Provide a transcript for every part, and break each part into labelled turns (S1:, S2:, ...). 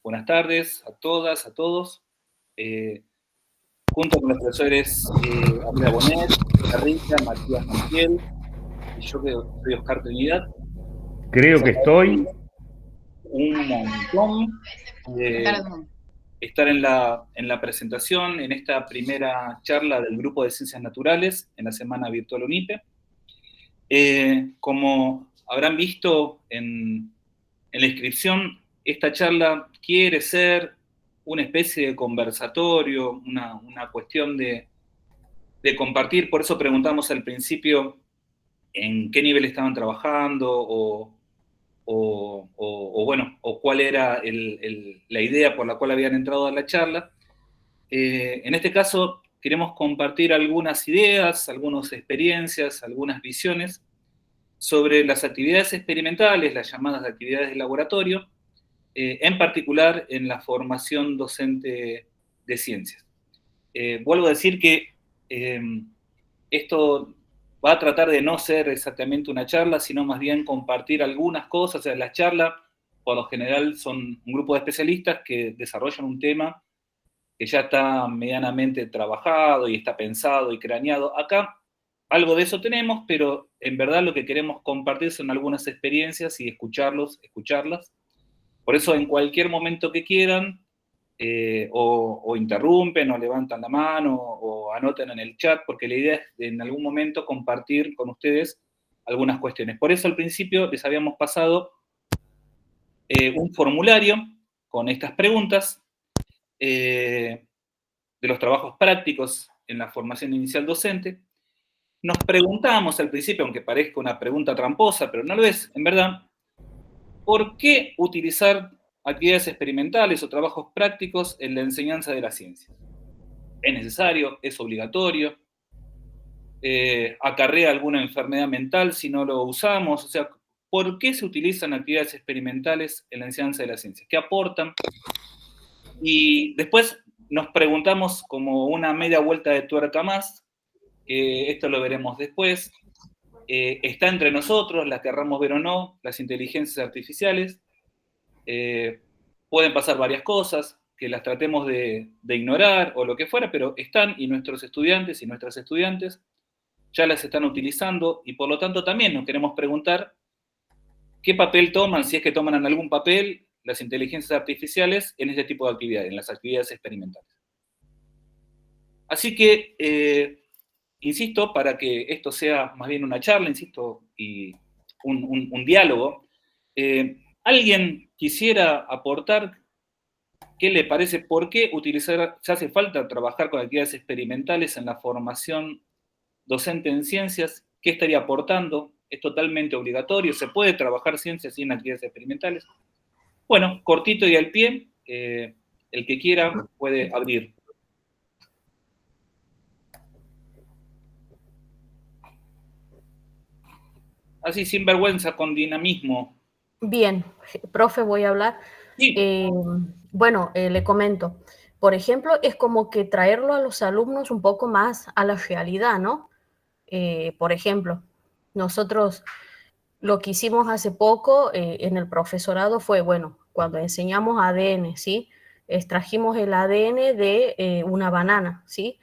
S1: Buenas tardes a todas, a todos. Junto con los profesores Andrea Bonet, Rita, Matías Montiel, y yo que soy Oscar Trinidad.
S2: Creo que estoy.
S1: Un montón estar en la presentación, en esta primera charla del Grupo de Ciencias Naturales en la Semana Virtual UNIPE. Como habrán visto en la inscripción, esta charla quiere ser una especie de conversatorio, una cuestión de compartir. Por eso preguntamos al principio en qué nivel estaban trabajando o cuál era la idea por la cual habían entrado a la charla. En este caso queremos compartir algunas ideas, algunas experiencias, algunas visiones sobre las actividades experimentales, las llamadas actividades de laboratorio, en particular en la formación docente de ciencias. Vuelvo a decir que esto va a tratar de no ser exactamente una charla, sino más bien compartir algunas cosas. O sea, las charlas, por lo general, son un grupo de especialistas que desarrollan un tema que ya está medianamente trabajado y está pensado y craneado. Acá algo de eso tenemos, pero en verdad lo que queremos compartir son algunas experiencias y escucharlas. Por eso, en cualquier momento que quieran, o interrumpen, o levantan la mano, o anoten en el chat, porque la idea es en algún momento compartir con ustedes algunas cuestiones. Por eso al principio les habíamos pasado un formulario con estas preguntas de los trabajos prácticos en la formación inicial docente. Nos preguntamos al principio, aunque parezca una pregunta tramposa, pero no lo es, en verdad, ¿por qué utilizar actividades experimentales o trabajos prácticos en la enseñanza de la ciencia? ¿Es necesario? ¿Es obligatorio? ¿Acarrea alguna enfermedad mental si no lo usamos? O sea, ¿por qué se utilizan actividades experimentales en la enseñanza de la ciencia? ¿Qué aportan? Y después nos preguntamos como una media vuelta de tuerca más, esto lo veremos después, está entre nosotros, la querramos ver o no, las inteligencias artificiales. Pueden pasar varias cosas, que las tratemos de ignorar o lo que fuera, pero están, y nuestros estudiantes y nuestras estudiantes ya las están utilizando, y por lo tanto también nos queremos preguntar qué papel toman, si es que toman en algún papel, las inteligencias artificiales en este tipo de actividades, en las actividades experimentales. Así que, insisto, para que esto sea más bien una charla, insisto, y un diálogo, ¿alguien quisiera aportar qué le parece? ¿Por qué utilizar, se hace falta trabajar con actividades experimentales en la formación docente en ciencias? ¿Qué estaría aportando? ¿Es totalmente obligatorio? ¿Se puede trabajar ciencias sin actividades experimentales? Bueno, cortito y al pie, el que quiera puede abrir. Así, sin vergüenza, con dinamismo.
S3: Bien, profe, voy a hablar.
S1: Sí.
S3: Bueno, le comento. Por ejemplo, es como que traerlo a los alumnos un poco más a la realidad, ¿no? Por ejemplo, nosotros lo que hicimos hace poco en el profesorado fue, bueno, cuando enseñamos ADN, ¿sí? Extrajimos el ADN de una banana, ¿sí?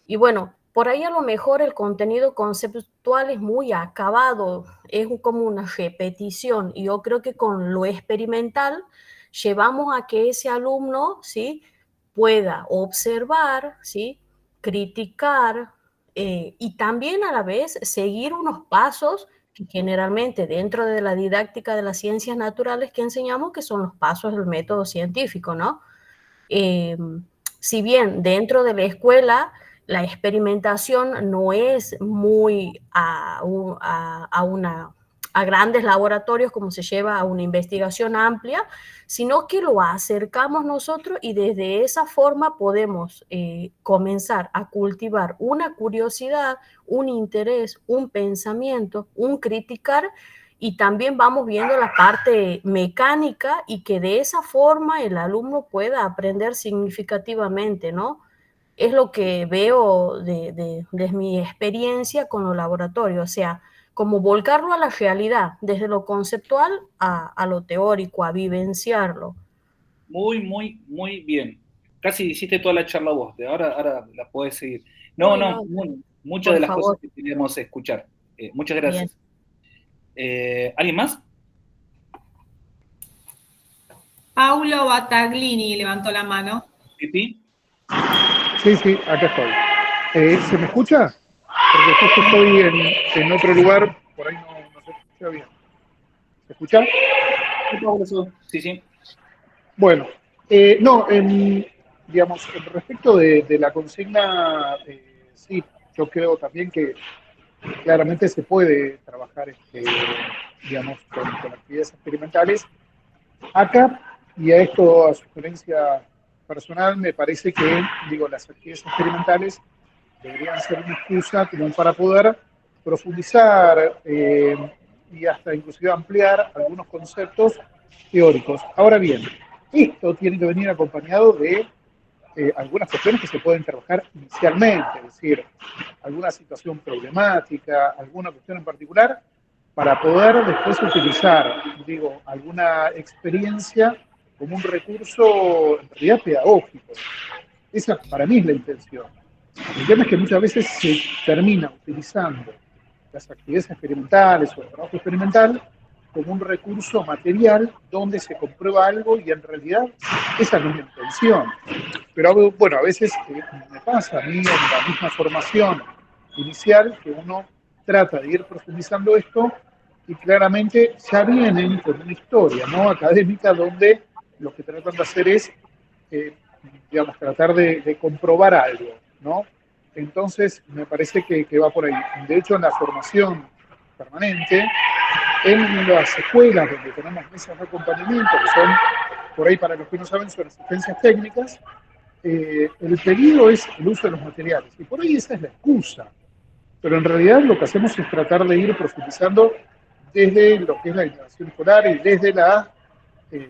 S3: Y bueno, por ahí a lo mejor el contenido conceptual es muy acabado, es como una repetición, y yo creo que con lo experimental llevamos a que ese alumno, ¿sí?, pueda observar, ¿sí?, criticar y también a la vez seguir unos pasos que generalmente dentro de la didáctica de las ciencias naturales que enseñamos, que son los pasos del método científico, ¿no? Si bien dentro de la escuela la experimentación no es muy a grandes laboratorios como se lleva a una investigación amplia, sino que lo acercamos nosotros y desde esa forma podemos comenzar a cultivar una curiosidad, un interés, un pensamiento, un criticar, y también vamos viendo la parte mecánica y que de esa forma el alumno pueda aprender significativamente, ¿no? Es lo que veo de mi experiencia con los laboratorios, o sea, como volcarlo a la realidad, desde lo conceptual a lo teórico, a vivenciarlo.
S1: muy bien. Casi hiciste toda la charla vos, ahora la podés seguir. No, muchas de las cosas que queríamos escuchar. Muchas gracias. ¿Alguien más?
S4: Paulo Battaglini levantó la mano.
S1: ¿Pipi?
S5: Sí, acá estoy. ¿Se me escucha? Porque justo estoy en otro lugar, por ahí no se escucha bien. ¿Se escucha?
S1: Sí.
S5: Bueno, digamos, respecto de la consigna, sí, yo creo también que claramente se puede trabajar, digamos, con actividades experimentales. Acá, y a esto a sugerencia personal, me parece que, las actividades experimentales deberían ser una excusa como para poder profundizar y hasta inclusive ampliar algunos conceptos teóricos. Ahora bien, esto tiene que venir acompañado de algunas cuestiones que se pueden trabajar inicialmente, es decir, alguna situación problemática, alguna cuestión en particular, para poder después utilizar, alguna experiencia como un recurso en realidad pedagógico. Esa para mí es la intención. El tema es que muchas veces se termina utilizando las actividades experimentales o el trabajo experimental como un recurso material donde se comprueba algo y en realidad esa no es la intención. Pero bueno, a veces me pasa a mí en la misma formación inicial que uno trata de ir profundizando esto y claramente ya vienen con una historia académica donde lo que tratan de hacer es, tratar de comprobar algo, ¿no? Entonces, me parece que va por ahí. De hecho, en la formación permanente, en las escuelas donde tenemos mesas de acompañamiento, que son, por ahí para los que no saben, son asistencias técnicas, el pedido es el uso de los materiales. Y por ahí esa es la excusa. Pero en realidad lo que hacemos es tratar de ir profundizando desde lo que es la innovación escolar y desde las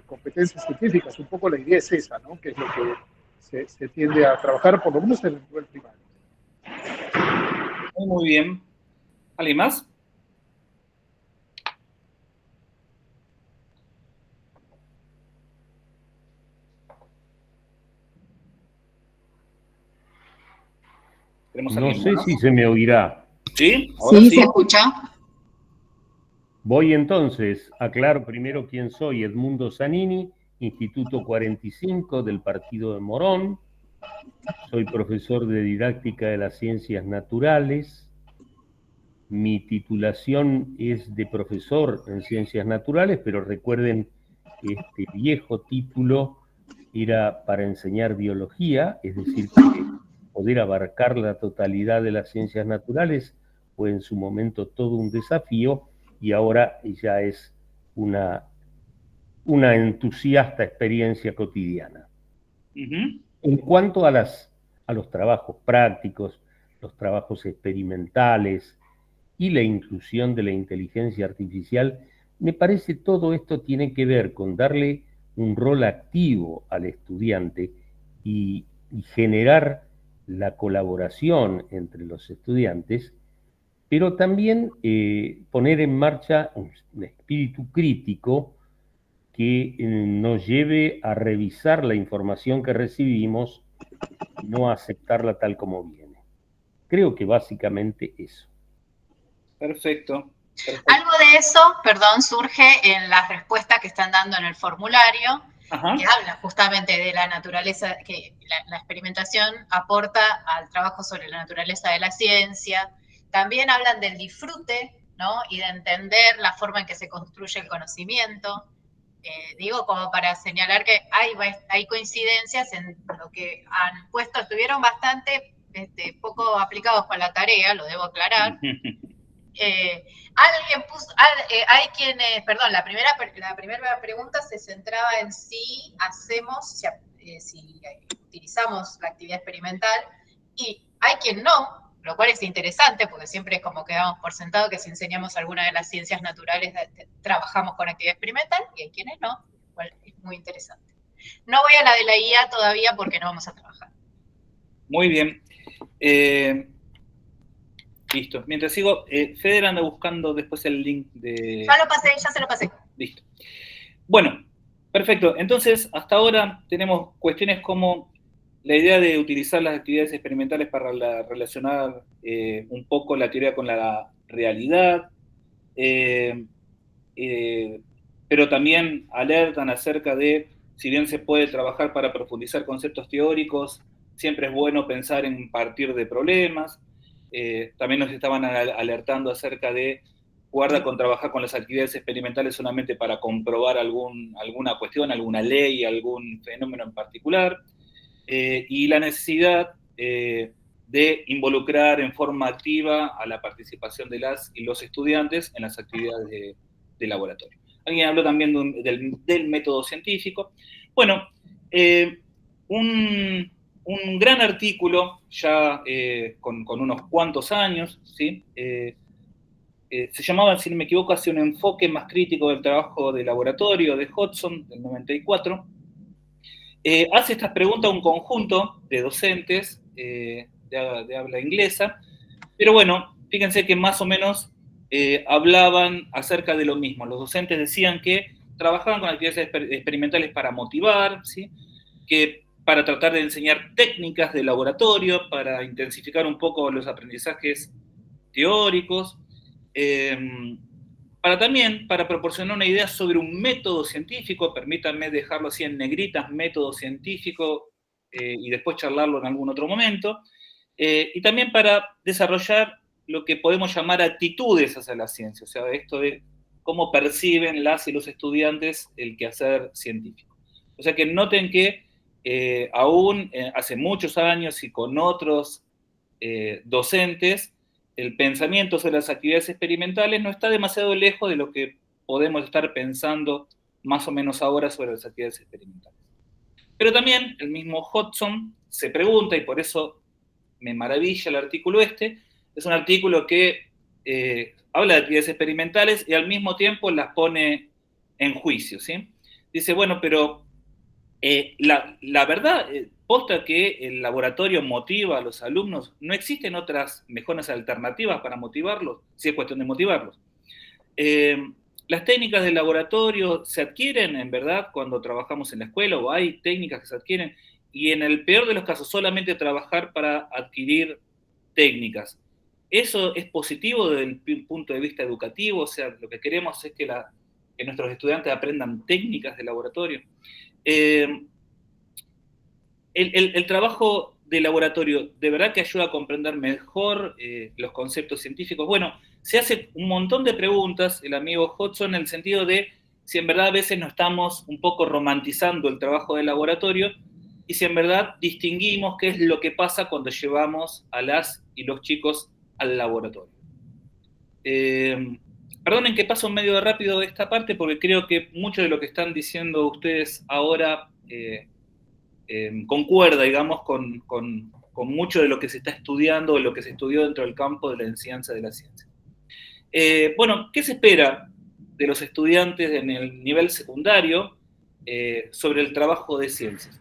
S5: competencias científicas. Un poco la idea es esa, ¿no? Que es lo que se tiende a trabajar, por lo menos en el nivel primario.
S1: Muy bien. ¿Alguien más?
S2: No sé si se me oirá.
S1: ¿Sí?
S4: Sí, se escucha.
S2: Voy entonces, aclaro primero quién soy: Edmundo Zanini, Instituto 45 del Partido de Morón. Soy profesor de didáctica de las ciencias naturales. Mi titulación es de profesor en ciencias naturales, pero recuerden que este viejo título era para enseñar biología, es decir, que poder abarcar la totalidad de las ciencias naturales fue en su momento todo un desafío y ahora ya es una entusiasta experiencia cotidiana. En cuanto a los trabajos prácticos, los trabajos experimentales y la inclusión de la inteligencia artificial, me parece todo esto tiene que ver con darle un rol activo al estudiante y generar la colaboración entre los estudiantes, pero también poner en marcha un espíritu crítico que nos lleve a revisar la información que recibimos y no a aceptarla tal como viene. Creo que básicamente eso.
S1: Perfecto.
S4: Algo de eso, perdón, surge en las respuestas que están dando en el formulario, que habla justamente de la naturaleza, que la experimentación aporta al trabajo sobre la naturaleza de la ciencia. También hablan del disfrute, ¿no? Y de entender la forma en que se construye el conocimiento. Digo, como para señalar que hay coincidencias en lo que han puesto, estuvieron bastante poco aplicados con la tarea, lo debo aclarar. Alguien puso, hay quienes, perdón, la primera pregunta se centraba en si hacemos, si utilizamos la actividad experimental, y hay quien no, lo cual es interesante porque siempre es como que damos por sentado que si enseñamos alguna de las ciencias naturales trabajamos con actividad experimental, y hay quienes no, lo cual es muy interesante. No voy a la de la IA todavía porque no vamos a trabajar.
S1: Muy bien. Listo. Mientras sigo, Feder anda buscando después el link de...
S4: Ya se lo pasé.
S1: Listo. Bueno, Perfecto. Entonces, hasta ahora tenemos cuestiones como la idea de utilizar las actividades experimentales para relacionar un poco la teoría con la realidad, pero también alertan acerca de, si bien se puede trabajar para profundizar conceptos teóricos, siempre es bueno pensar en partir de problemas. También nos estaban alertando acerca de, guarda con trabajar con las actividades experimentales solamente para comprobar alguna cuestión, alguna ley, algún fenómeno en particular, y la necesidad de involucrar en forma activa a la participación de las y los estudiantes en las actividades de laboratorio. Alguien habló también del método científico. Bueno, un gran artículo, ya con unos cuantos años, ¿sí? Se llamaba, si no me equivoco, hacia un enfoque más crítico del trabajo de laboratorio de Hodgson, del 94. Hace estas preguntas a un conjunto de docentes de habla inglesa, pero bueno, fíjense que más o menos hablaban acerca de lo mismo. Los docentes decían que trabajaban con actividades experimentales para motivar, ¿sí? Que para tratar de enseñar técnicas de laboratorio, para intensificar un poco los aprendizajes teóricos, para proporcionar una idea sobre un método científico, permítanme dejarlo así en negritas, método científico, y después charlarlo en algún otro momento, y también para desarrollar lo que podemos llamar actitudes hacia la ciencia, o sea, esto de cómo perciben las y los estudiantes el quehacer científico. O sea que noten que aún hace muchos años y con otros docentes, el pensamiento sobre las actividades experimentales no está demasiado lejos de lo que podemos estar pensando más o menos ahora sobre las actividades experimentales. Pero también el mismo Hodgson se pregunta, y por eso me maravilla el artículo este, es un artículo que habla de actividades experimentales y al mismo tiempo las pone en juicio, ¿sí? Dice, bueno, pero la verdad, posta que el laboratorio motiva a los alumnos, no existen otras mejores alternativas para motivarlos, si es cuestión de motivarlos. Las técnicas del laboratorio se adquieren, en verdad, cuando trabajamos en la escuela, o hay técnicas que se adquieren, y en el peor de los casos, solamente trabajar para adquirir técnicas. Eso es positivo desde el punto de vista educativo, o sea, lo que queremos es que nuestros estudiantes aprendan técnicas de laboratorio. El trabajo de laboratorio de verdad que ayuda a comprender mejor los conceptos científicos. Bueno, se hace un montón de preguntas el amigo Hodgson en el sentido de si en verdad a veces no estamos un poco romantizando el trabajo de laboratorio y si en verdad distinguimos qué es lo que pasa cuando llevamos a las y los chicos al laboratorio. Perdonen que paso medio de rápido esta parte porque creo que mucho de lo que están diciendo ustedes ahora concuerda, digamos, con mucho de lo que se está estudiando, de lo que se estudió dentro del campo de la enseñanza de la ciencia. Bueno, ¿qué se espera de los estudiantes en el nivel secundario sobre el trabajo de ciencias?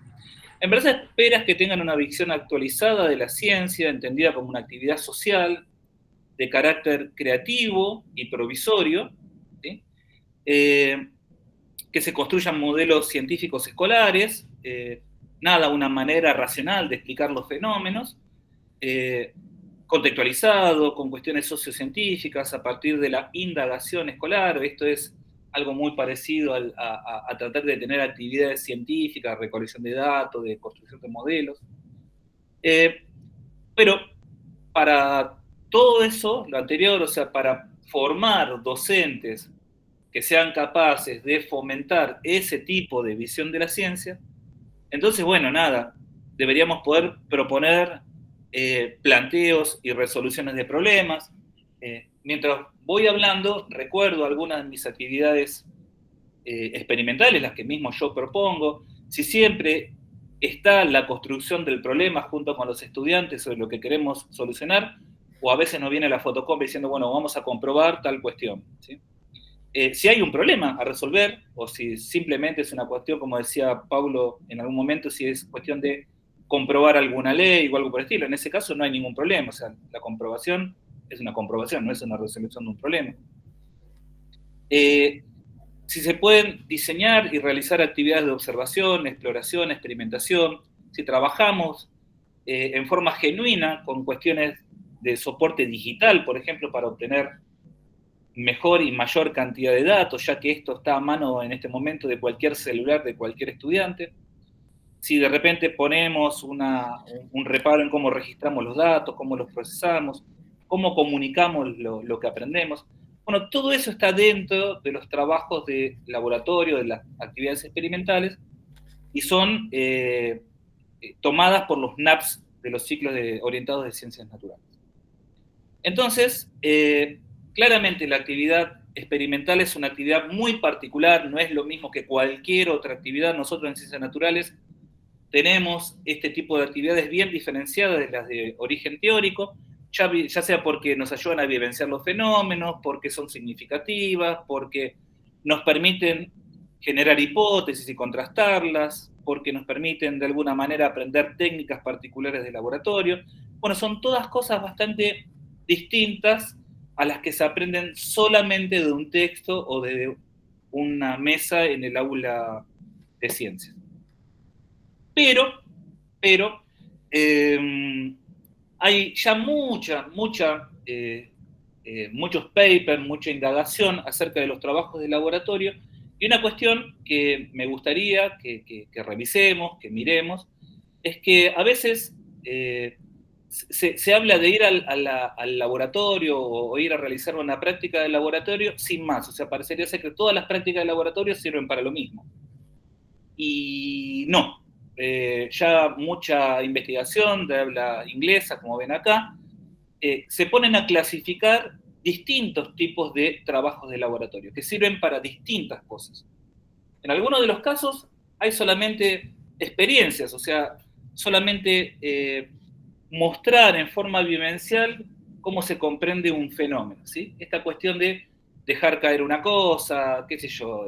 S1: En verdad se espera que tengan una visión actualizada de la ciencia, entendida como una actividad social, de carácter creativo y provisorio, ¿sí? Que se construyan modelos científicos escolares, una manera racional de explicar los fenómenos, contextualizado, con cuestiones sociocientíficas, a partir de la indagación escolar. Esto es algo muy parecido a tratar de tener actividades científicas, recolección de datos, de construcción de modelos. Pero para todo eso, lo anterior, o sea, para formar docentes que sean capaces de fomentar ese tipo de visión de la ciencia, entonces, bueno, deberíamos poder proponer planteos y resoluciones de problemas. Mientras voy hablando, recuerdo algunas de mis actividades experimentales, las que mismo yo propongo. Si siempre está la construcción del problema junto con los estudiantes sobre lo que queremos solucionar, o a veces nos viene la fotocopia diciendo, bueno, vamos a comprobar tal cuestión, ¿sí? Si hay un problema a resolver, o si simplemente es una cuestión, como decía Pablo en algún momento, si es cuestión de comprobar alguna ley o algo por el estilo, en ese caso no hay ningún problema, o sea, la comprobación es una comprobación, no es una resolución de un problema. si se pueden diseñar y realizar actividades de observación, exploración, experimentación, si trabajamos en forma genuina con cuestiones de soporte digital, por ejemplo, para obtener mejor y mayor cantidad de datos, ya que esto está a mano en este momento de cualquier celular de cualquier estudiante. Si de repente ponemos un reparo en cómo registramos los datos, cómo los procesamos, cómo comunicamos lo que aprendemos. Bueno, todo eso está dentro de los trabajos de laboratorio, de las actividades experimentales, y son tomadas por los NAPS de los ciclos orientados de ciencias naturales. Entonces, claramente la actividad experimental es una actividad muy particular, no es lo mismo que cualquier otra actividad. Nosotros en ciencias naturales tenemos este tipo de actividades bien diferenciadas de las de origen teórico, ya sea porque nos ayudan a vivenciar los fenómenos, porque son significativas, porque nos permiten generar hipótesis y contrastarlas, porque nos permiten de alguna manera aprender técnicas particulares de laboratorio. Bueno, son todas cosas bastante distintas a las que se aprenden solamente de un texto o de una mesa en el aula de ciencias. Pero hay ya muchos papers, mucha indagación acerca de los trabajos de laboratorio, y una cuestión que me gustaría que revisemos, que miremos, es que a veces se habla de ir al laboratorio o ir a realizar una práctica de laboratorio sin más. O sea, parecería ser que todas las prácticas de laboratorio sirven para lo mismo. Y no. Ya mucha investigación de habla inglesa, como ven acá, se ponen a clasificar distintos tipos de trabajos de laboratorio, que sirven para distintas cosas. En algunos de los casos hay solamente experiencias, o sea, solamente mostrar en forma vivencial cómo se comprende un fenómeno, ¿sí? Esta cuestión de dejar caer una cosa, qué sé yo,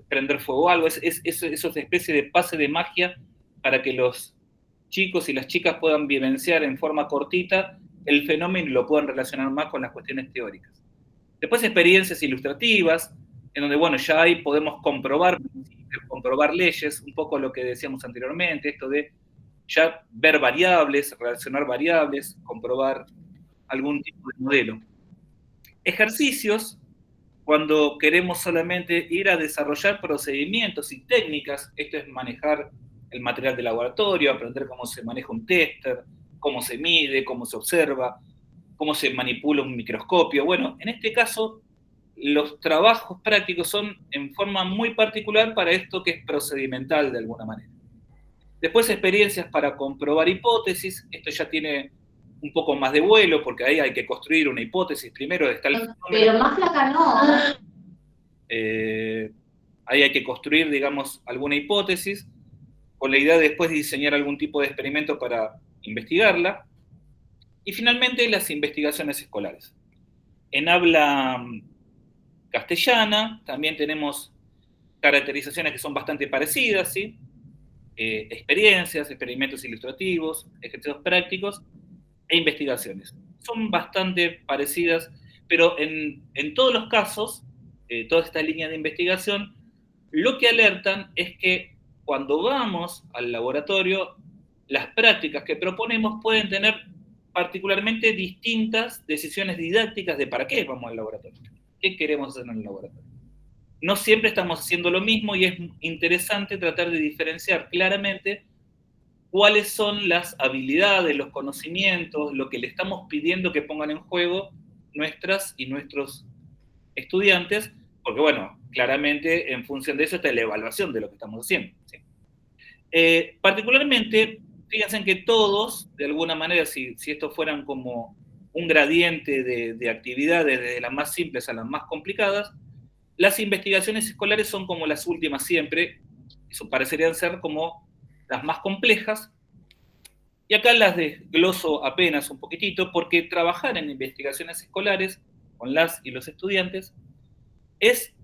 S1: prender fuego o algo, es una especie de pase de magia para que los chicos y las chicas puedan vivenciar en forma cortita el fenómeno y lo puedan relacionar más con las cuestiones teóricas. Después experiencias ilustrativas, en donde, bueno, ya ahí podemos comprobar leyes, un poco lo que decíamos anteriormente, esto de ya ver variables, relacionar variables, comprobar algún tipo de modelo. Ejercicios, cuando queremos solamente ir a desarrollar procedimientos y técnicas, esto es manejar el material de laboratorio, aprender cómo se maneja un tester, cómo se mide, cómo se observa, cómo se manipula un microscopio. Bueno, en este caso, los trabajos prácticos son en forma muy particular para esto que es procedimental de alguna manera. Después experiencias para comprobar hipótesis, esto ya tiene un poco más de vuelo, porque ahí hay que construir una hipótesis primero, está el fenómeno.
S6: Pero más flaca no.
S1: Ahí hay que construir, digamos, alguna hipótesis, con la idea de después diseñar algún tipo de experimento para investigarla. Y finalmente, las investigaciones escolares. En habla castellana también tenemos caracterizaciones que son bastante parecidas, ¿sí? Experiencias, experimentos ilustrativos, ejercicios prácticos e investigaciones. Son bastante parecidas, pero en todos los casos, toda esta línea de investigación, lo que alertan es que cuando vamos al laboratorio, las prácticas que proponemos pueden tener particularmente distintas decisiones didácticas de para qué vamos al laboratorio, qué queremos hacer en el laboratorio. No siempre estamos haciendo lo mismo y es interesante tratar de diferenciar claramente cuáles son las habilidades, los conocimientos, lo que le estamos pidiendo que pongan en juego nuestras y nuestros estudiantes, porque bueno, claramente en función de eso está la evaluación de lo que estamos haciendo, ¿sí? Particularmente, fíjense que todos, de alguna manera, si estos fueran como un gradiente de actividades desde las más simples a las más complicadas, las investigaciones escolares son como las últimas siempre, eso parecerían ser como las más complejas, y acá las desgloso apenas un poquitito, porque trabajar en investigaciones escolares con las y los estudiantes es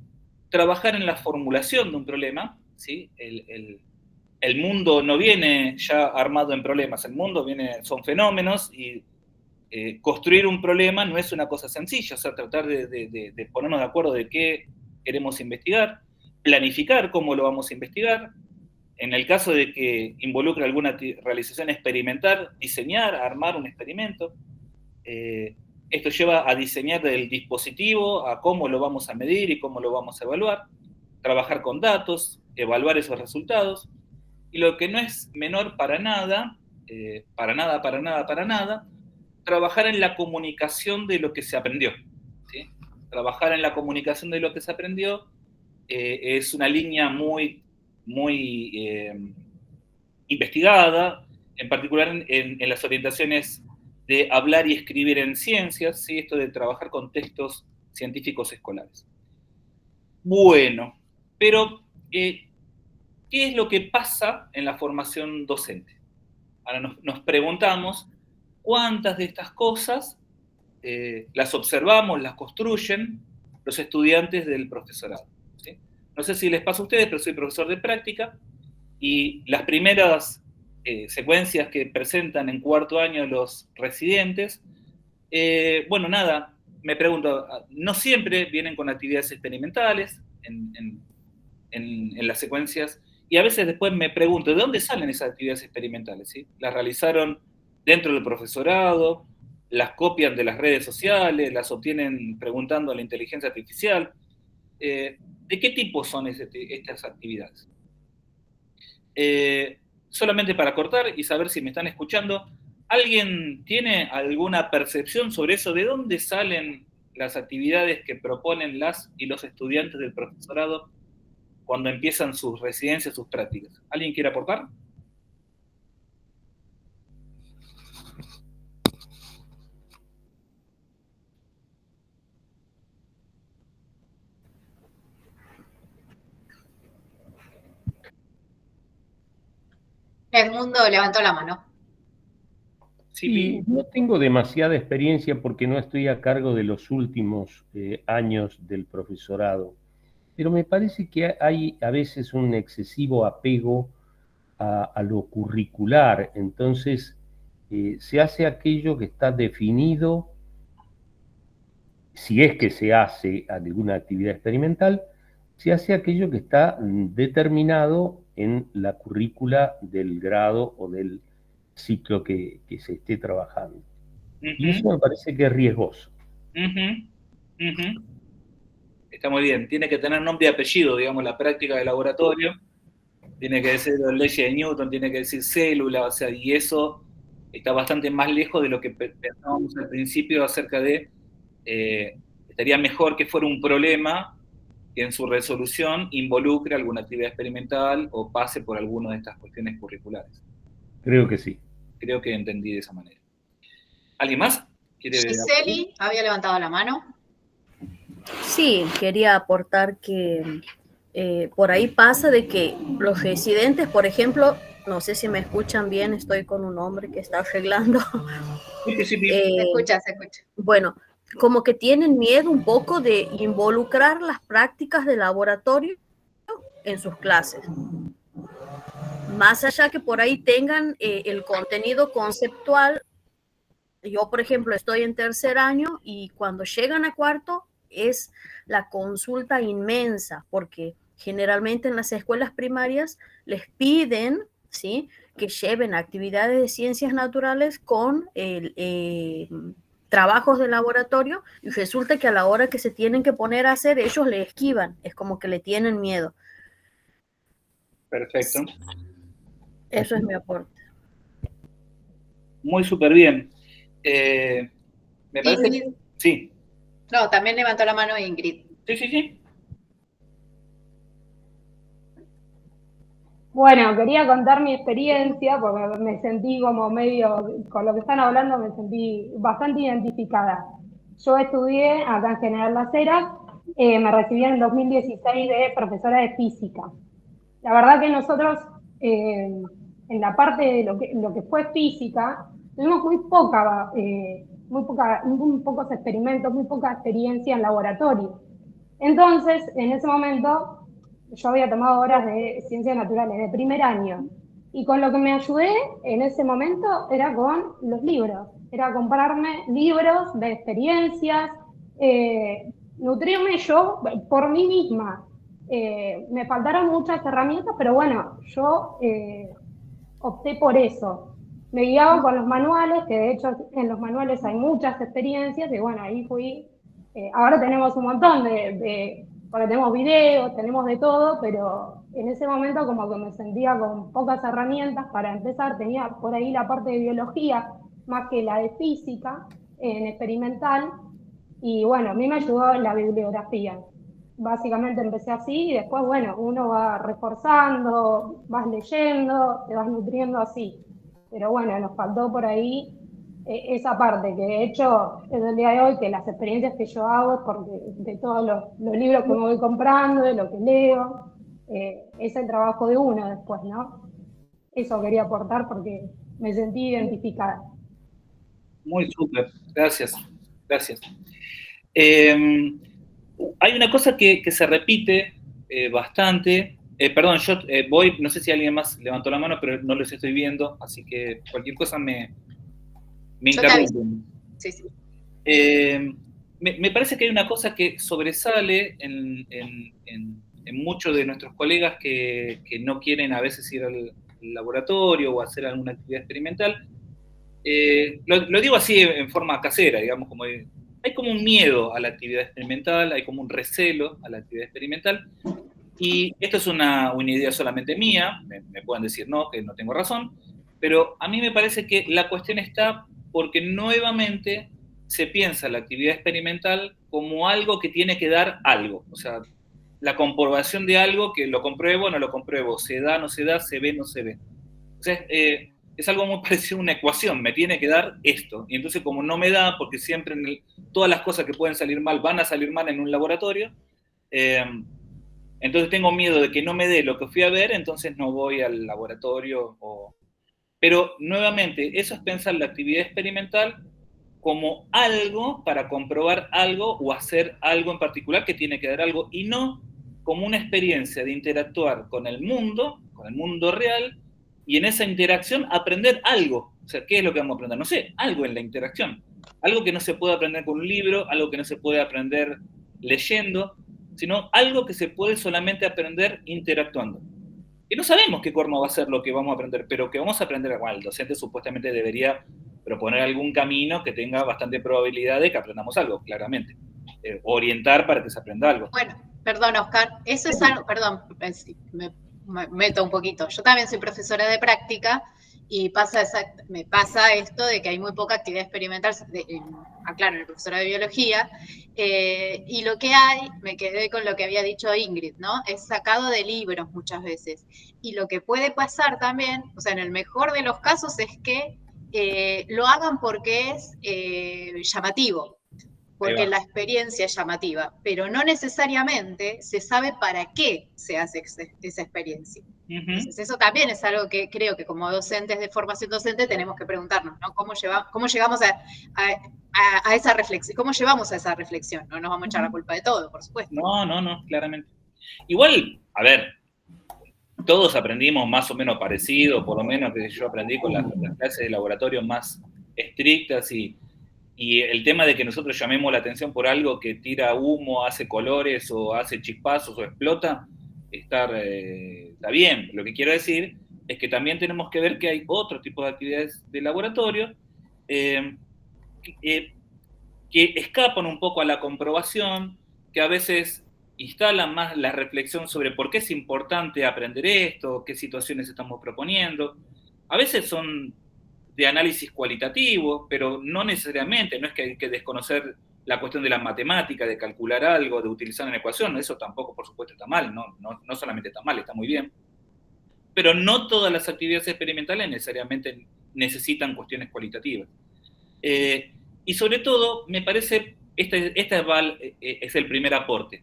S1: trabajar en la formulación de un problema, ¿sí? El mundo no viene ya armado en problemas, el mundo son fenómenos, y construir un problema no es una cosa sencilla, o sea, tratar de ponernos de acuerdo de qué queremos investigar, planificar cómo lo vamos a investigar, en el caso de que involucre alguna realización experimental, diseñar, armar un experimento. Esto lleva a diseñar el dispositivo, a cómo lo vamos a medir y cómo lo vamos a evaluar, trabajar con datos, evaluar esos resultados, y lo que no es menor para nada, trabajar en la comunicación de lo que se aprendió. ¿Sí? Trabajar en la comunicación de lo que se aprendió es una línea muy investigada, en particular en las orientaciones de hablar y escribir en ciencias, ¿sí? Esto de trabajar con textos científicos escolares. Bueno, pero ¿qué es lo que pasa en la formación docente? Ahora nos preguntamos cuántas de estas cosas las observamos, las construyen los estudiantes del profesorado. ¿Sí? No sé si les pasa a ustedes, pero soy profesor de práctica, y las primeras secuencias que presentan en cuarto año los residentes, bueno, nada, me pregunto, no siempre vienen con actividades experimentales en las secuencias, y a veces después me pregunto, ¿de dónde salen esas actividades experimentales? ¿Sí? ¿Las realizaron dentro del profesorado? ¿Las copian de las redes sociales? ¿Las obtienen preguntando a la inteligencia artificial? ¿De qué tipo son estas actividades? Solamente para cortar y saber si me están escuchando, ¿alguien tiene alguna percepción sobre eso? ¿De dónde salen las actividades que proponen las y los estudiantes del profesorado cuando empiezan sus residencias, sus prácticas? ¿Alguien quiere aportar?
S4: Edmundo levantó la mano.
S2: Sí, no tengo demasiada experiencia porque no estoy a cargo de los últimos años del profesorado, pero me parece que hay a veces un excesivo apego a lo curricular. Entonces se hace aquello que está definido, si es que se hace alguna actividad experimental, se hace aquello que está determinado en la currícula del grado o del ciclo que se esté trabajando. Y eso me parece que es riesgoso.
S1: Está muy bien. Tiene que tener nombre y apellido, digamos, la práctica de laboratorio. Tiene que decir la ley de Newton, tiene que decir célula, o sea, y eso está bastante más lejos de lo que pensábamos al principio acerca de estaría mejor que fuera un problema que en su resolución involucre alguna actividad experimental o pase por alguna de estas cuestiones curriculares.
S2: Creo que sí.
S1: Creo que entendí de esa manera. ¿Alguien más?
S4: Giseli había levantado la mano.
S3: Sí, quería aportar que por ahí pasa de que los residentes, por ejemplo, no sé si me escuchan bien, estoy con un hombre que está arreglando.
S4: Se escucha.
S3: Bueno, como que tienen miedo un poco de involucrar las prácticas de laboratorio en sus clases. Más allá que por ahí tengan el contenido conceptual. Yo, por ejemplo, estoy en tercer año y cuando llegan a cuarto es la consulta inmensa, porque generalmente en las escuelas primarias les piden, ¿sí?, que lleven actividades de ciencias naturales con trabajos de laboratorio, y resulta que a la hora que se tienen que poner a hacer, ellos le esquivan, es como que le tienen miedo.
S1: Perfecto.
S3: Eso es mi aporte.
S1: Muy súper bien. Me parece que sí.
S4: No, también levantó la mano Ingrid.
S1: Sí.
S6: Bueno, quería contar mi experiencia porque me sentí como medio, con lo que están hablando, me sentí bastante identificada. Yo estudié acá en General Las Heras, me recibí en el 2016 de profesora de física. La verdad que nosotros, en la parte de lo que fue física, tuvimos muy pocos experimentos, muy poca experiencia en laboratorio. Entonces, en ese momento, yo había tomado horas de ciencias naturales de primer año, y con lo que me ayudé en ese momento era con los libros, era comprarme libros de experiencias, nutrirme yo por mí misma. Me faltaron muchas herramientas, pero bueno, yo opté por eso. Me guiaba con los manuales, que de hecho en los manuales hay muchas experiencias, y bueno, ahí fui. Ahora tenemos un montón porque tenemos videos, tenemos de todo, pero en ese momento como que me sentía con pocas herramientas para empezar. Tenía por ahí la parte de biología más que la de física, en experimental, y bueno, a mí me ayudó la bibliografía. Básicamente empecé así y después, bueno, uno va reforzando, vas leyendo, te vas nutriendo así. Pero bueno, nos faltó por ahí esa parte, que de hecho es el día de hoy que las experiencias que yo hago es porque de todos los libros que me voy comprando, de lo que leo, es el trabajo de uno después, ¿no? Eso quería aportar porque me sentí identificada.
S1: Muy súper, gracias, gracias. Hay una cosa que se repite bastante. Perdón, yo voy, no sé si alguien más levantó la mano, pero no los estoy viendo, así que cualquier cosa me interrumpen.
S4: Sí, sí.
S1: Me parece que hay una cosa que sobresale en muchos de nuestros colegas que no quieren a veces ir al laboratorio o hacer alguna actividad experimental. Lo digo así en forma casera, digamos, como hay como un miedo a la actividad experimental, hay como un recelo a la actividad experimental, y esto es una idea solamente mía, me pueden decir no, que no tengo razón, pero a mí me parece que la cuestión está porque nuevamente se piensa la actividad experimental como algo que tiene que dar algo, o sea, la comprobación de algo que lo compruebo o no lo compruebo, se da, no se da, se ve, no se ve. Entonces, es algo muy parecido a una ecuación, me tiene que dar esto. Y entonces como no me da, porque siempre todas las cosas que pueden salir mal van a salir mal en un laboratorio, entonces tengo miedo de que no me dé lo que fui a ver, entonces no voy al laboratorio. Pero nuevamente, eso es pensar la actividad experimental como algo para comprobar algo o hacer algo en particular que tiene que dar algo, y no como una experiencia de interactuar con el mundo real, y en esa interacción aprender algo. O sea, ¿qué es lo que vamos a aprender? No sé, algo en la interacción. Algo que no se puede aprender con un libro, algo que no se puede aprender leyendo, sino algo que se puede solamente aprender interactuando. Y no sabemos qué forma va a ser lo que vamos a aprender, pero que vamos a aprender, bueno, el docente supuestamente debería proponer algún camino que tenga bastante probabilidad de que aprendamos algo, claramente. Orientar para que se aprenda algo.
S4: Bueno, perdón, Oscar, eso es algo, perdón, me meto un poquito. Yo también soy profesora de práctica y me pasa esto de que hay muy poca actividad experimental, aclaro, el profesor de biología, y lo que hay, me quedé con lo que había dicho Ingrid, ¿no? Es sacado de libros muchas veces. Y lo que puede pasar también, o sea, en el mejor de los casos es que lo hagan porque es llamativo, porque la experiencia es llamativa, pero no necesariamente se sabe para qué se hace esa experiencia. Entonces, eso también es algo que creo que como docentes de formación docente tenemos que preguntarnos, ¿no? ¿Cómo llegamos a esa reflexión? ¿Cómo llevamos a esa reflexión? No nos vamos a echar la culpa de todo, por supuesto.
S1: No, claramente. Igual, a ver, todos aprendimos más o menos parecido, por lo menos que yo aprendí con las clases de laboratorio más estrictas, y el tema de que nosotros llamemos la atención por algo que tira humo, hace colores o hace chispazos o explota, está bien. Lo que quiero decir es que también tenemos que ver que hay otro tipo de actividades de laboratorio que escapan un poco a la comprobación, que a veces instalan más la reflexión sobre por qué es importante aprender esto, qué situaciones estamos proponiendo. A veces son de análisis cualitativo, pero no necesariamente, no es que hay que desconocer la cuestión de la matemática, de calcular algo, de utilizar una ecuación, eso tampoco, por supuesto, está mal, no solamente está mal, está muy bien. Pero no todas las actividades experimentales necesariamente necesitan cuestiones cualitativas. Y sobre todo, me parece, este es el primer aporte.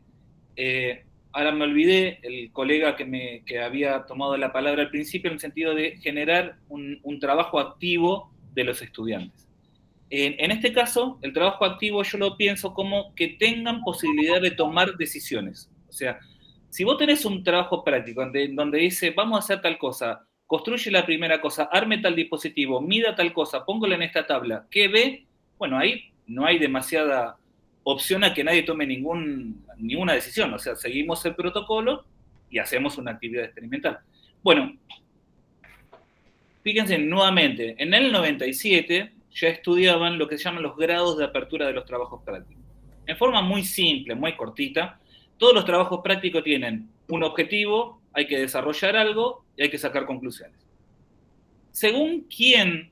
S1: Ahora me olvidé, el colega que había tomado la palabra al principio, en el sentido de generar un trabajo activo de los estudiantes. En este caso, el trabajo activo yo lo pienso como que tengan posibilidad de tomar decisiones. O sea, si vos tenés un trabajo práctico donde dice, vamos a hacer tal cosa, construye la primera cosa, arme tal dispositivo, mida tal cosa, póngalo en esta tabla, ¿qué ve? Bueno, ahí no hay demasiada opción a que nadie tome ninguna decisión. O sea, seguimos el protocolo y hacemos una actividad experimental. Bueno, fíjense nuevamente, en el 97 ya estudiaban lo que se llaman los grados de apertura de los trabajos prácticos. En forma muy simple, muy cortita, todos los trabajos prácticos tienen un objetivo, hay que desarrollar algo y hay que sacar conclusiones. Según quién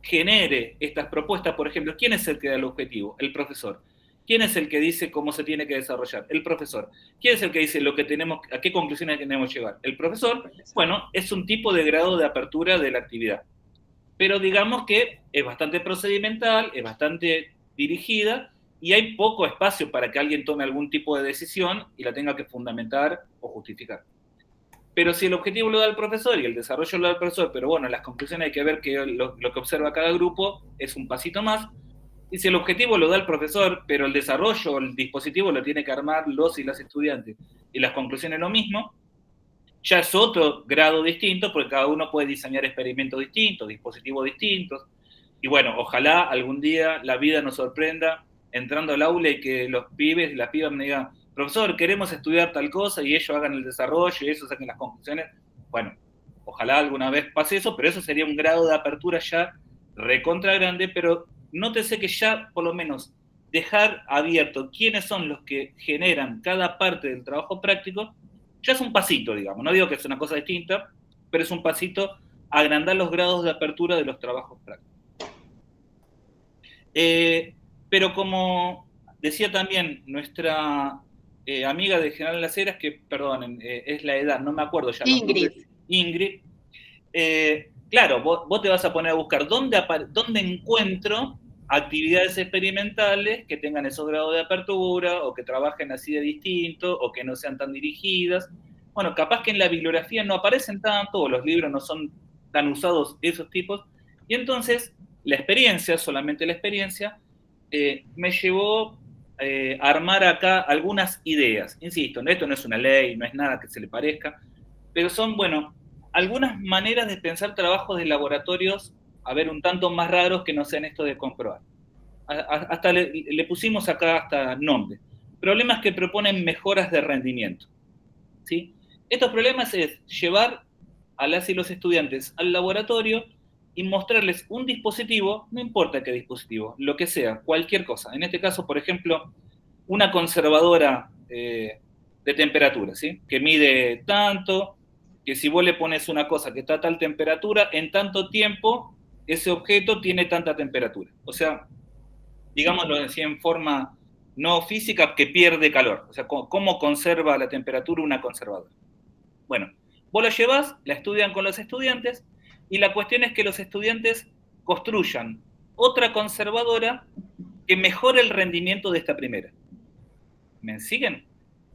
S1: genere estas propuestas, por ejemplo, ¿quién es el que da el objetivo? El profesor. ¿Quién es el que dice cómo se tiene que desarrollar? El profesor. ¿Quién es el que dice a qué conclusiones tenemos que llegar? El profesor. Bueno, es un tipo de grado de apertura de la actividad. Pero digamos que es bastante procedimental, es bastante dirigida, y hay poco espacio para que alguien tome algún tipo de decisión y la tenga que fundamentar o justificar. Pero si el objetivo lo da el profesor y el desarrollo lo da el profesor, pero bueno, las conclusiones hay que ver que lo que observa cada grupo es un pasito más. Y si el objetivo lo da el profesor, pero el desarrollo, el dispositivo lo tiene que armar los y las estudiantes, y las conclusiones lo mismo, ya es otro grado distinto, porque cada uno puede diseñar experimentos distintos, dispositivos distintos. Y bueno, ojalá algún día la vida nos sorprenda entrando al aula y que los pibes y las pibas me digan, profesor, queremos estudiar tal cosa, y ellos hagan el desarrollo y ellos saquen las conclusiones. Bueno, ojalá alguna vez pase eso, pero eso sería un grado de apertura ya recontra grande, pero nótese que ya por lo menos dejar abierto quiénes son los que generan cada parte del trabajo práctico, ya es un pasito, digamos. No digo que es una cosa distinta, pero es un pasito a agrandar los grados de apertura de los trabajos prácticos. Pero como decía también nuestra amiga de General Las Heras, que, perdonen, es la edad, no me acuerdo ya. Ingrid. Claro, vos te vas a poner a buscar dónde encuentro actividades experimentales que tengan esos grados de apertura, o que trabajen así de distinto, o que no sean tan dirigidas. Bueno, capaz que en la bibliografía no aparecen tanto, o los libros no son tan usados esos tipos, y entonces la experiencia, solamente la experiencia, me llevó a armar acá algunas ideas. Insisto, esto no es una ley, no es nada que se le parezca, pero son, bueno, algunas maneras de pensar trabajos de laboratorios, a ver, un tanto más raros que no sean esto de comprobar. Hasta le pusimos acá hasta nombre. Problemas que proponen mejoras de rendimiento. ¿Sí? Estos problemas es llevar a las y los estudiantes al laboratorio y mostrarles un dispositivo, no importa qué dispositivo, lo que sea, cualquier cosa. En este caso, por ejemplo, una conservadora de temperatura, ¿sí? Que mide tanto, que si vos le pones una cosa que está a tal temperatura, en tanto tiempo ese objeto tiene tanta temperatura. O sea, digámoslo así en forma no física, que pierde calor. O sea, ¿cómo conserva la temperatura una conservadora? Bueno, vos la llevás, la estudian con los estudiantes, y la cuestión es que los estudiantes construyan otra conservadora que mejore el rendimiento de esta primera. ¿Me siguen?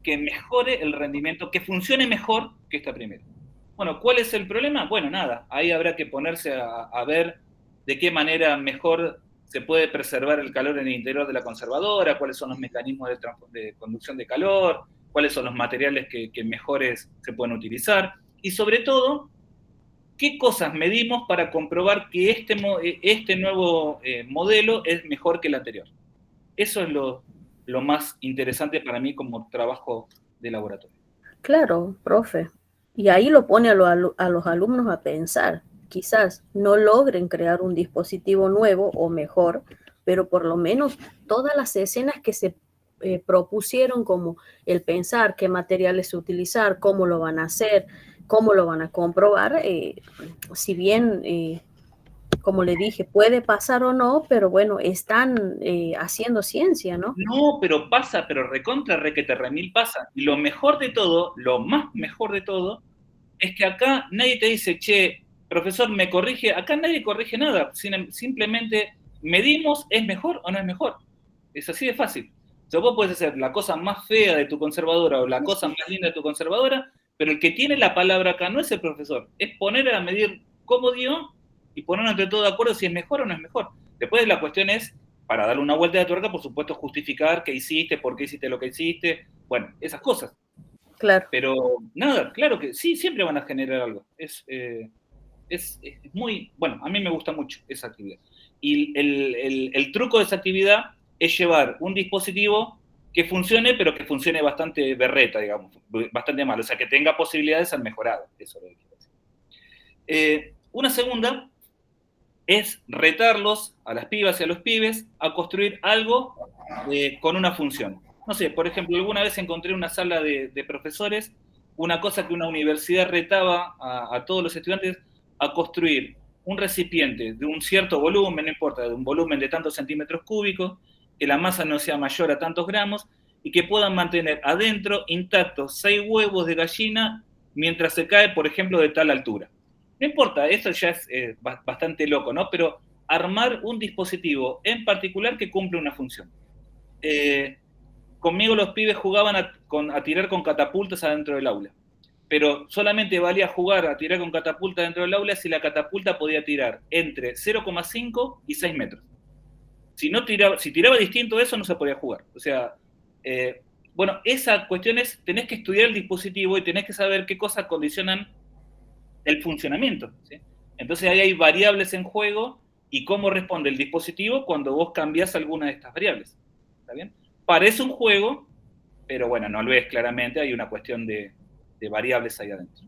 S1: Que mejore el rendimiento, que funcione mejor que esta primera. Bueno, ¿cuál es el problema? Bueno, nada, ahí habrá que ponerse a ver de qué manera mejor se puede preservar el calor en el interior de la conservadora, cuáles son los mecanismos de conducción de calor, cuáles son los materiales que mejores se pueden utilizar, y sobre todo, qué cosas medimos para comprobar que este nuevo modelo es mejor que el anterior. Eso es lo más interesante para mí como trabajo de laboratorio.
S3: Claro, profe. Y ahí lo pone a los alumnos a pensar. Quizás no logren crear un dispositivo nuevo o mejor, pero por lo menos todas las escenas que se propusieron, como el pensar qué materiales utilizar, cómo lo van a hacer, cómo lo van a comprobar, si bien, como le dije, puede pasar o no, pero bueno, están haciendo ciencia, ¿no?
S1: No, pero pasa, pero recontra, requete, remil pasa. Y lo mejor de todo, lo más mejor de todo, es que acá nadie te dice, che, profesor, me corrige. Acá nadie corrige nada. Simplemente medimos, ¿es mejor o no es mejor? Es así de fácil. O sea, vos podés hacer la cosa más fea de tu conservadora o la cosa más linda de tu conservadora, pero el que tiene la palabra acá no es el profesor, es poner a medir cómo dio y ponernos entre todos de acuerdo si es mejor o no es mejor. Después la cuestión es, para darle una vuelta de tuerca, por supuesto, justificar qué hiciste, por qué hiciste lo que hiciste, bueno, esas cosas.
S3: Claro.
S1: Pero nada, claro que sí, siempre van a generar algo. Es muy, bueno, a mí me gusta mucho esa actividad. Y el truco de esa actividad es llevar un dispositivo que funcione, pero que funcione bastante berreta, digamos, bastante mal, o sea, que tenga posibilidades al mejorado. Eso es lo que quiero decir. Una segunda es retarlos a las pibas y a los pibes a construir algo con una función. No sé, por ejemplo, alguna vez encontré en una sala de profesores una cosa que una universidad retaba a todos los estudiantes a construir un recipiente de un cierto volumen, no importa, de un volumen de tantos centímetros cúbicos, que la masa no sea mayor a tantos gramos y que puedan mantener adentro intactos 6 huevos de gallina mientras se cae, por ejemplo, de tal altura. No importa, eso ya es bastante loco, ¿no? Pero armar un dispositivo en particular que cumple una función. Conmigo los pibes jugaban a tirar con catapultas adentro del aula. Pero solamente valía jugar a tirar con catapulta dentro del aula si la catapulta podía tirar entre 0,5 y 6 metros. Si tiraba distinto de eso, no se podía jugar. O sea, bueno, esa cuestión es, tenés que estudiar el dispositivo y tenés que saber qué cosas condicionan el funcionamiento, ¿sí? Entonces ahí hay variables en juego y cómo responde el dispositivo cuando vos cambiás alguna de estas variables. ¿Está bien? Parece un juego, pero bueno, no lo es claramente, hay una cuestión de variables ahí adentro.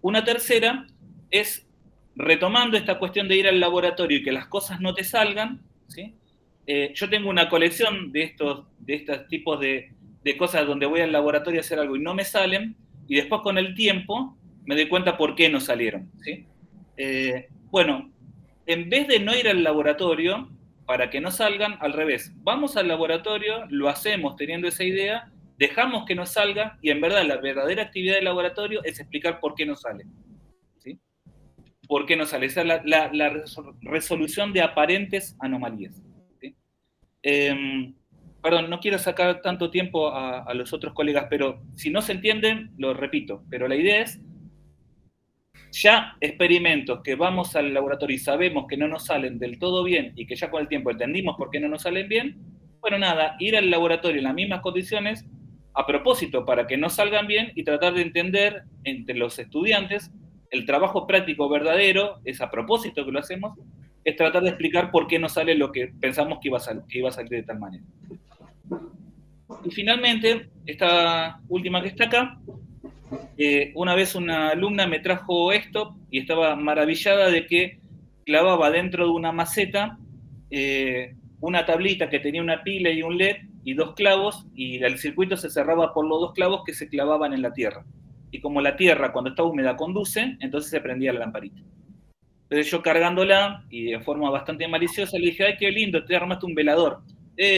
S1: Una tercera es, retomando esta cuestión de ir al laboratorio y que las cosas no te salgan, ¿sí? Yo tengo una colección de estos tipos de cosas donde voy al laboratorio a hacer algo y no me salen, y después con el tiempo me doy cuenta por qué no salieron, ¿sí? Bueno, en vez de no ir al laboratorio para que no salgan, al revés, vamos al laboratorio, lo hacemos teniendo esa idea, dejamos que nos salga, y en verdad la verdadera actividad del laboratorio es explicar por qué no sale, ¿sí? ¿Por qué no sale? Esa es la resolución de aparentes anomalías, ¿sí? Perdón, no quiero sacar tanto tiempo a los otros colegas, pero si no se entienden, lo repito, pero la idea es, ya experimentos que vamos al laboratorio y sabemos que no nos salen del todo bien y que ya con el tiempo entendimos por qué no nos salen bien, bueno, nada, ir al laboratorio en las mismas condiciones, a propósito, para que no salgan bien y tratar de entender entre los estudiantes el trabajo práctico verdadero, es a propósito que lo hacemos, es tratar de explicar por qué no sale lo que pensamos que iba a salir de tal manera. Y finalmente, esta última que está acá, una vez una alumna me trajo esto y estaba maravillada de que clavaba dentro de una maceta una tablita que tenía una pila y un LED y 2 clavos, y el circuito se cerraba por los 2 clavos que se clavaban en la tierra. Y como la tierra cuando está húmeda conduce, entonces se prendía la lamparita. Entonces yo cargándola, y de forma bastante maliciosa, le dije, ay, qué lindo, te armaste un velador.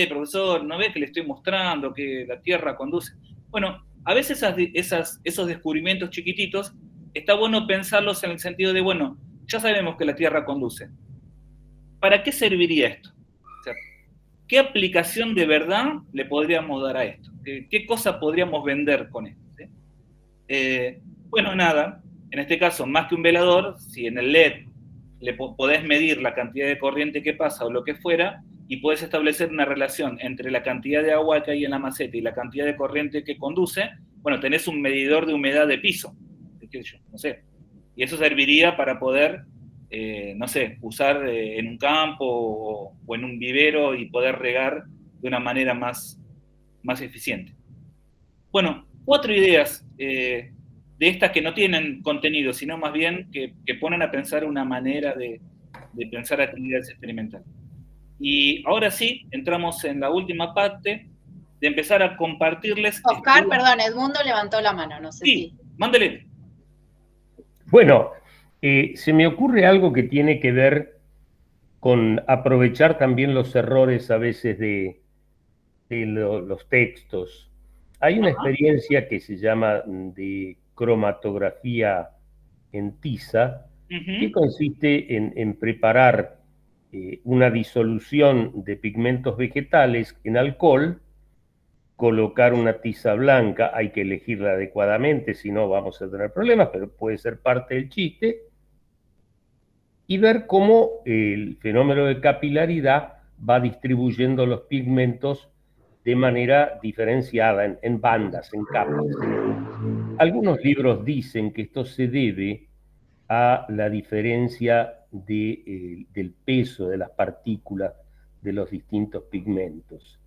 S1: Profesor, ¿no ves que le estoy mostrando que la tierra conduce? Bueno, a veces esos descubrimientos chiquititos, está bueno pensarlos en el sentido de, bueno, ya sabemos que la tierra conduce. ¿Para qué serviría esto? O sea, ¿qué aplicación de verdad le podríamos dar a esto? ¿Qué cosa podríamos vender con esto? ¿Sí? Bueno, nada, en este caso, más que un velador, si en el LED le podés medir la cantidad de corriente que pasa o lo que fuera, y podés establecer una relación entre la cantidad de agua que hay en la maceta y la cantidad de corriente que conduce, bueno, tenés un medidor de humedad de piso, no sé, y eso serviría para poder, no sé, usar en un campo o en un vivero y poder regar de una manera más eficiente. Bueno, 4 ideas de estas que no tienen contenido, sino más bien que ponen a pensar una manera de pensar actividades experimentales. Y ahora sí, entramos en la última parte de empezar a compartirles...
S4: Oscar, perdón, Edmundo levantó la mano, no sé si...
S1: mándele.
S2: Bueno, se me ocurre algo que tiene que ver con aprovechar también los errores a veces de los textos. Hay una experiencia que se llama de cromatografía en tiza, que consiste en preparar una disolución de pigmentos vegetales en alcohol, colocar una tiza blanca, hay que elegirla adecuadamente, si no vamos a tener problemas, pero puede ser parte del chiste, y ver cómo el fenómeno de capilaridad va distribuyendo los pigmentos de manera diferenciada, en bandas, en capas. Algunos libros dicen que esto se debe a la diferencia del peso de las partículas de los distintos pigmentos.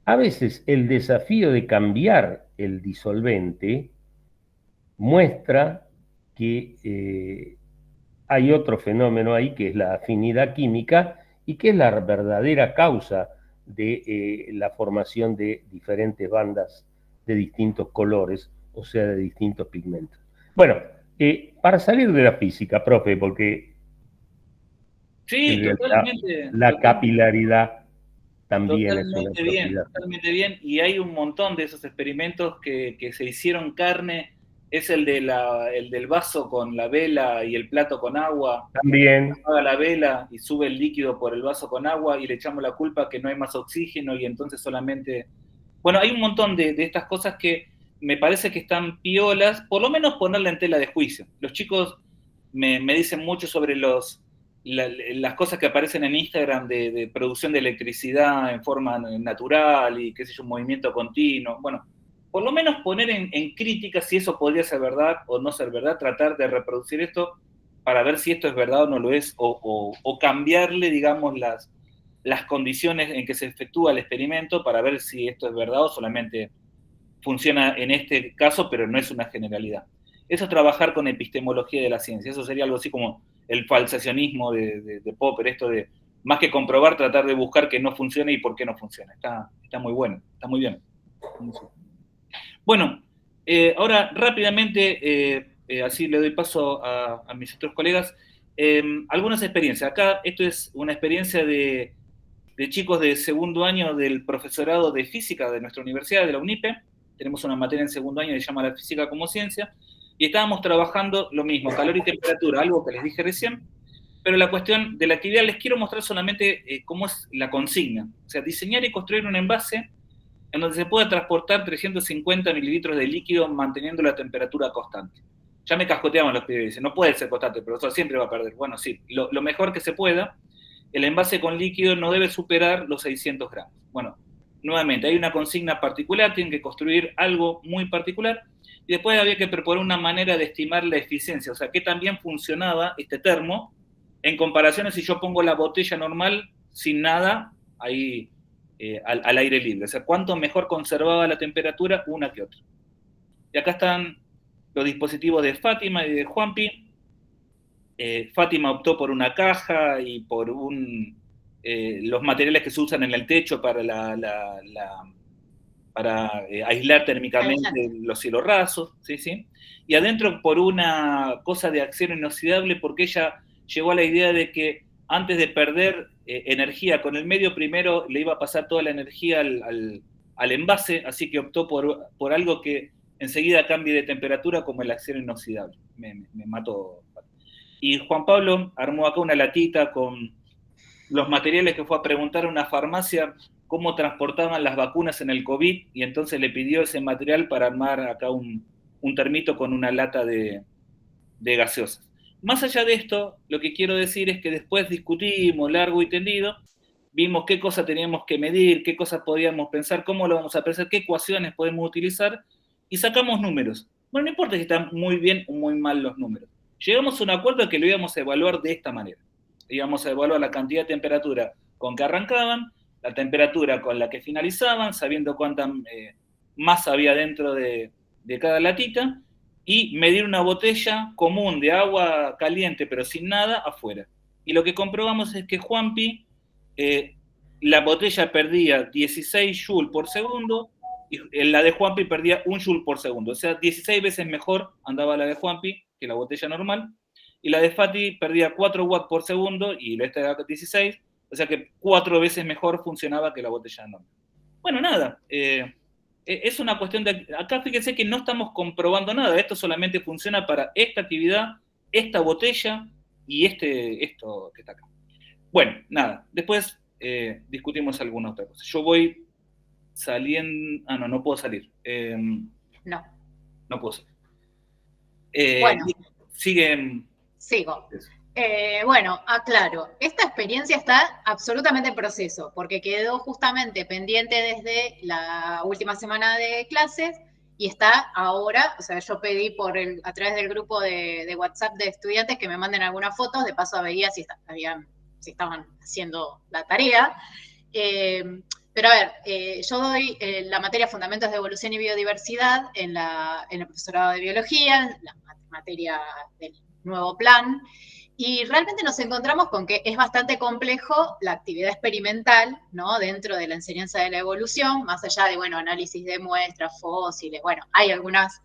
S2: A veces el desafío de cambiar el disolvente muestra que hay otro fenómeno ahí, que es la afinidad química, y que es la verdadera causa de la formación de diferentes bandas de distintos colores, o sea, de distintos pigmentos. Bueno, para salir de la física, profe, porque
S1: sí, totalmente,
S2: la capilaridad también es una
S1: propiedad. Totalmente bien, y hay un montón de esos experimentos que se hicieron carne. Es el del vaso con la vela y el plato con agua.
S2: También.
S1: Apaga la vela y sube el líquido por el vaso con agua y le echamos la culpa que no hay más oxígeno y entonces solamente... Bueno, hay un montón de estas cosas que me parece que están piolas, por lo menos ponerla en tela de juicio. Los chicos me dicen mucho sobre las cosas que aparecen en Instagram de producción de electricidad en forma natural y qué sé yo, un movimiento continuo. Bueno, por lo menos poner en crítica si eso podría ser verdad o no ser verdad, tratar de reproducir esto para ver si esto es verdad o no lo es, o cambiarle, digamos, las condiciones en que se efectúa el experimento para ver si esto es verdad o solamente funciona en este caso, pero no es una generalidad. Eso es trabajar con epistemología de la ciencia, eso sería algo así como el falsacionismo de Popper, esto de, más que comprobar, tratar de buscar que no funcione y por qué no funciona. Está muy bueno, está muy bien. Bueno, ahora rápidamente, así le doy paso a mis otros colegas, algunas experiencias. Acá esto es una experiencia de chicos de segundo año del profesorado de física de nuestra universidad, de la UNIPE. Tenemos una materia en segundo año que se llama la física como ciencia, y estábamos trabajando lo mismo, calor y temperatura, algo que les dije recién, pero la cuestión de la actividad les quiero mostrar solamente cómo es la consigna. O sea, diseñar y construir un envase en donde se pueda transportar 350 mililitros de líquido manteniendo la temperatura constante. Ya me cascoteaban los pibes, dicen, no puede ser constante, el profesor siempre va a perder. Bueno, sí, lo mejor que se pueda. El envase con líquido no debe superar los 600 gramos. Bueno, nuevamente, hay una consigna particular, tienen que construir algo muy particular, y después había que proponer una manera de estimar la eficiencia, o sea, qué tan bien funcionaba este termo, en comparación a si yo pongo la botella normal, sin nada, ahí al aire libre, o sea, cuánto mejor conservaba la temperatura una que otra. Y acá están los dispositivos de Fátima y de Juanpi. Fátima optó por una caja y por los materiales que se usan en el techo para aislar térmicamente los cielos rasos, ¿sí? Y adentro por una cosa de acero inoxidable, porque ella llegó a la idea de que antes de perder energía con el medio, primero le iba a pasar toda la energía al envase, así que optó por algo que enseguida cambie de temperatura, como el acero inoxidable. Me mató. Y Juan Pablo armó acá una latita con los materiales que fue a preguntar a una farmacia cómo transportaban las vacunas en el COVID, y entonces le pidió ese material para armar acá un termito con una lata de gaseosas. Más allá de esto, lo que quiero decir es que después discutimos largo y tendido, vimos qué cosas teníamos que medir, qué cosas podíamos pensar, cómo lo vamos a pensar, qué ecuaciones podemos utilizar, y sacamos números. Bueno, no importa si están muy bien o muy mal los números. Llegamos a un acuerdo de que lo íbamos a evaluar de esta manera. Íbamos a evaluar la cantidad de temperatura con que arrancaban, la temperatura con la que finalizaban, sabiendo cuánta masa había dentro de cada latita, y medir una botella común de agua caliente, pero sin nada, afuera. Y lo que comprobamos es que Juanpi, la botella perdía 16 joules por segundo, y la de Juanpi perdía 1 joule por segundo. O sea, 16 veces mejor andaba la de Juanpi que la botella normal, y la de Fati perdía 4 watts por segundo, y esta era 16, o sea que 4 veces mejor funcionaba que la botella normal. Bueno, nada, es una cuestión de... Acá fíjense que no estamos comprobando nada, esto solamente funciona para esta actividad, esta botella y esto que está acá. Bueno, nada, después discutimos alguna otra cosa. Yo voy saliendo... Ah, no puedo salir. No puedo salir.
S4: Bueno.
S1: Sigo.
S4: Bueno, aclaro, esta experiencia está absolutamente en proceso, porque quedó justamente pendiente desde la última semana de clases, y está ahora, o sea, yo pedí a través del grupo de WhatsApp de estudiantes que me manden algunas fotos, de paso veía si estaban haciendo la tarea. Pero a ver, yo doy la materia Fundamentos de Evolución y Biodiversidad en el profesorado de Biología, la materia del nuevo plan, y realmente nos encontramos con que es bastante complejo la actividad experimental, ¿no? Dentro de la enseñanza de la evolución, más allá de, bueno, análisis de muestras, fósiles, bueno, hay algunas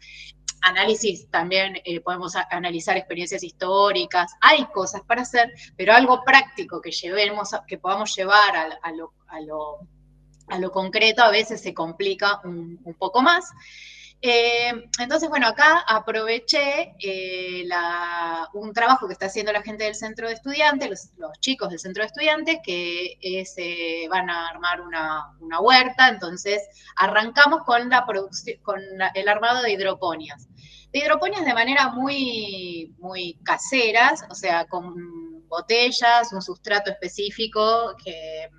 S4: análisis también, podemos analizar experiencias históricas, hay cosas para hacer, pero algo práctico que podamos llevar a lo concreto a veces se complica un poco más. Entonces, bueno, acá aproveché un trabajo que está haciendo la gente del centro de estudiantes, los chicos del centro de estudiantes, que van a armar una huerta. Entonces, arrancamos con el armado de hidroponias. De hidroponias de manera muy, muy caseras, o sea, con botellas, un sustrato específico que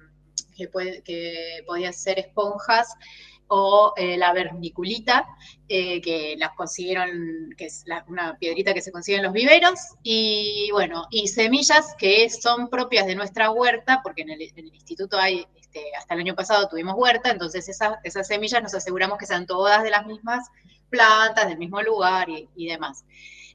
S4: podía ser esponjas, o la vermiculita, que las consiguieron, que es una piedrita que se consigue en los viveros, y bueno, y semillas que son propias de nuestra huerta, porque en el instituto hay, hasta el año pasado tuvimos huerta, entonces esas semillas nos aseguramos que sean todas de las mismas plantas, del mismo lugar y demás.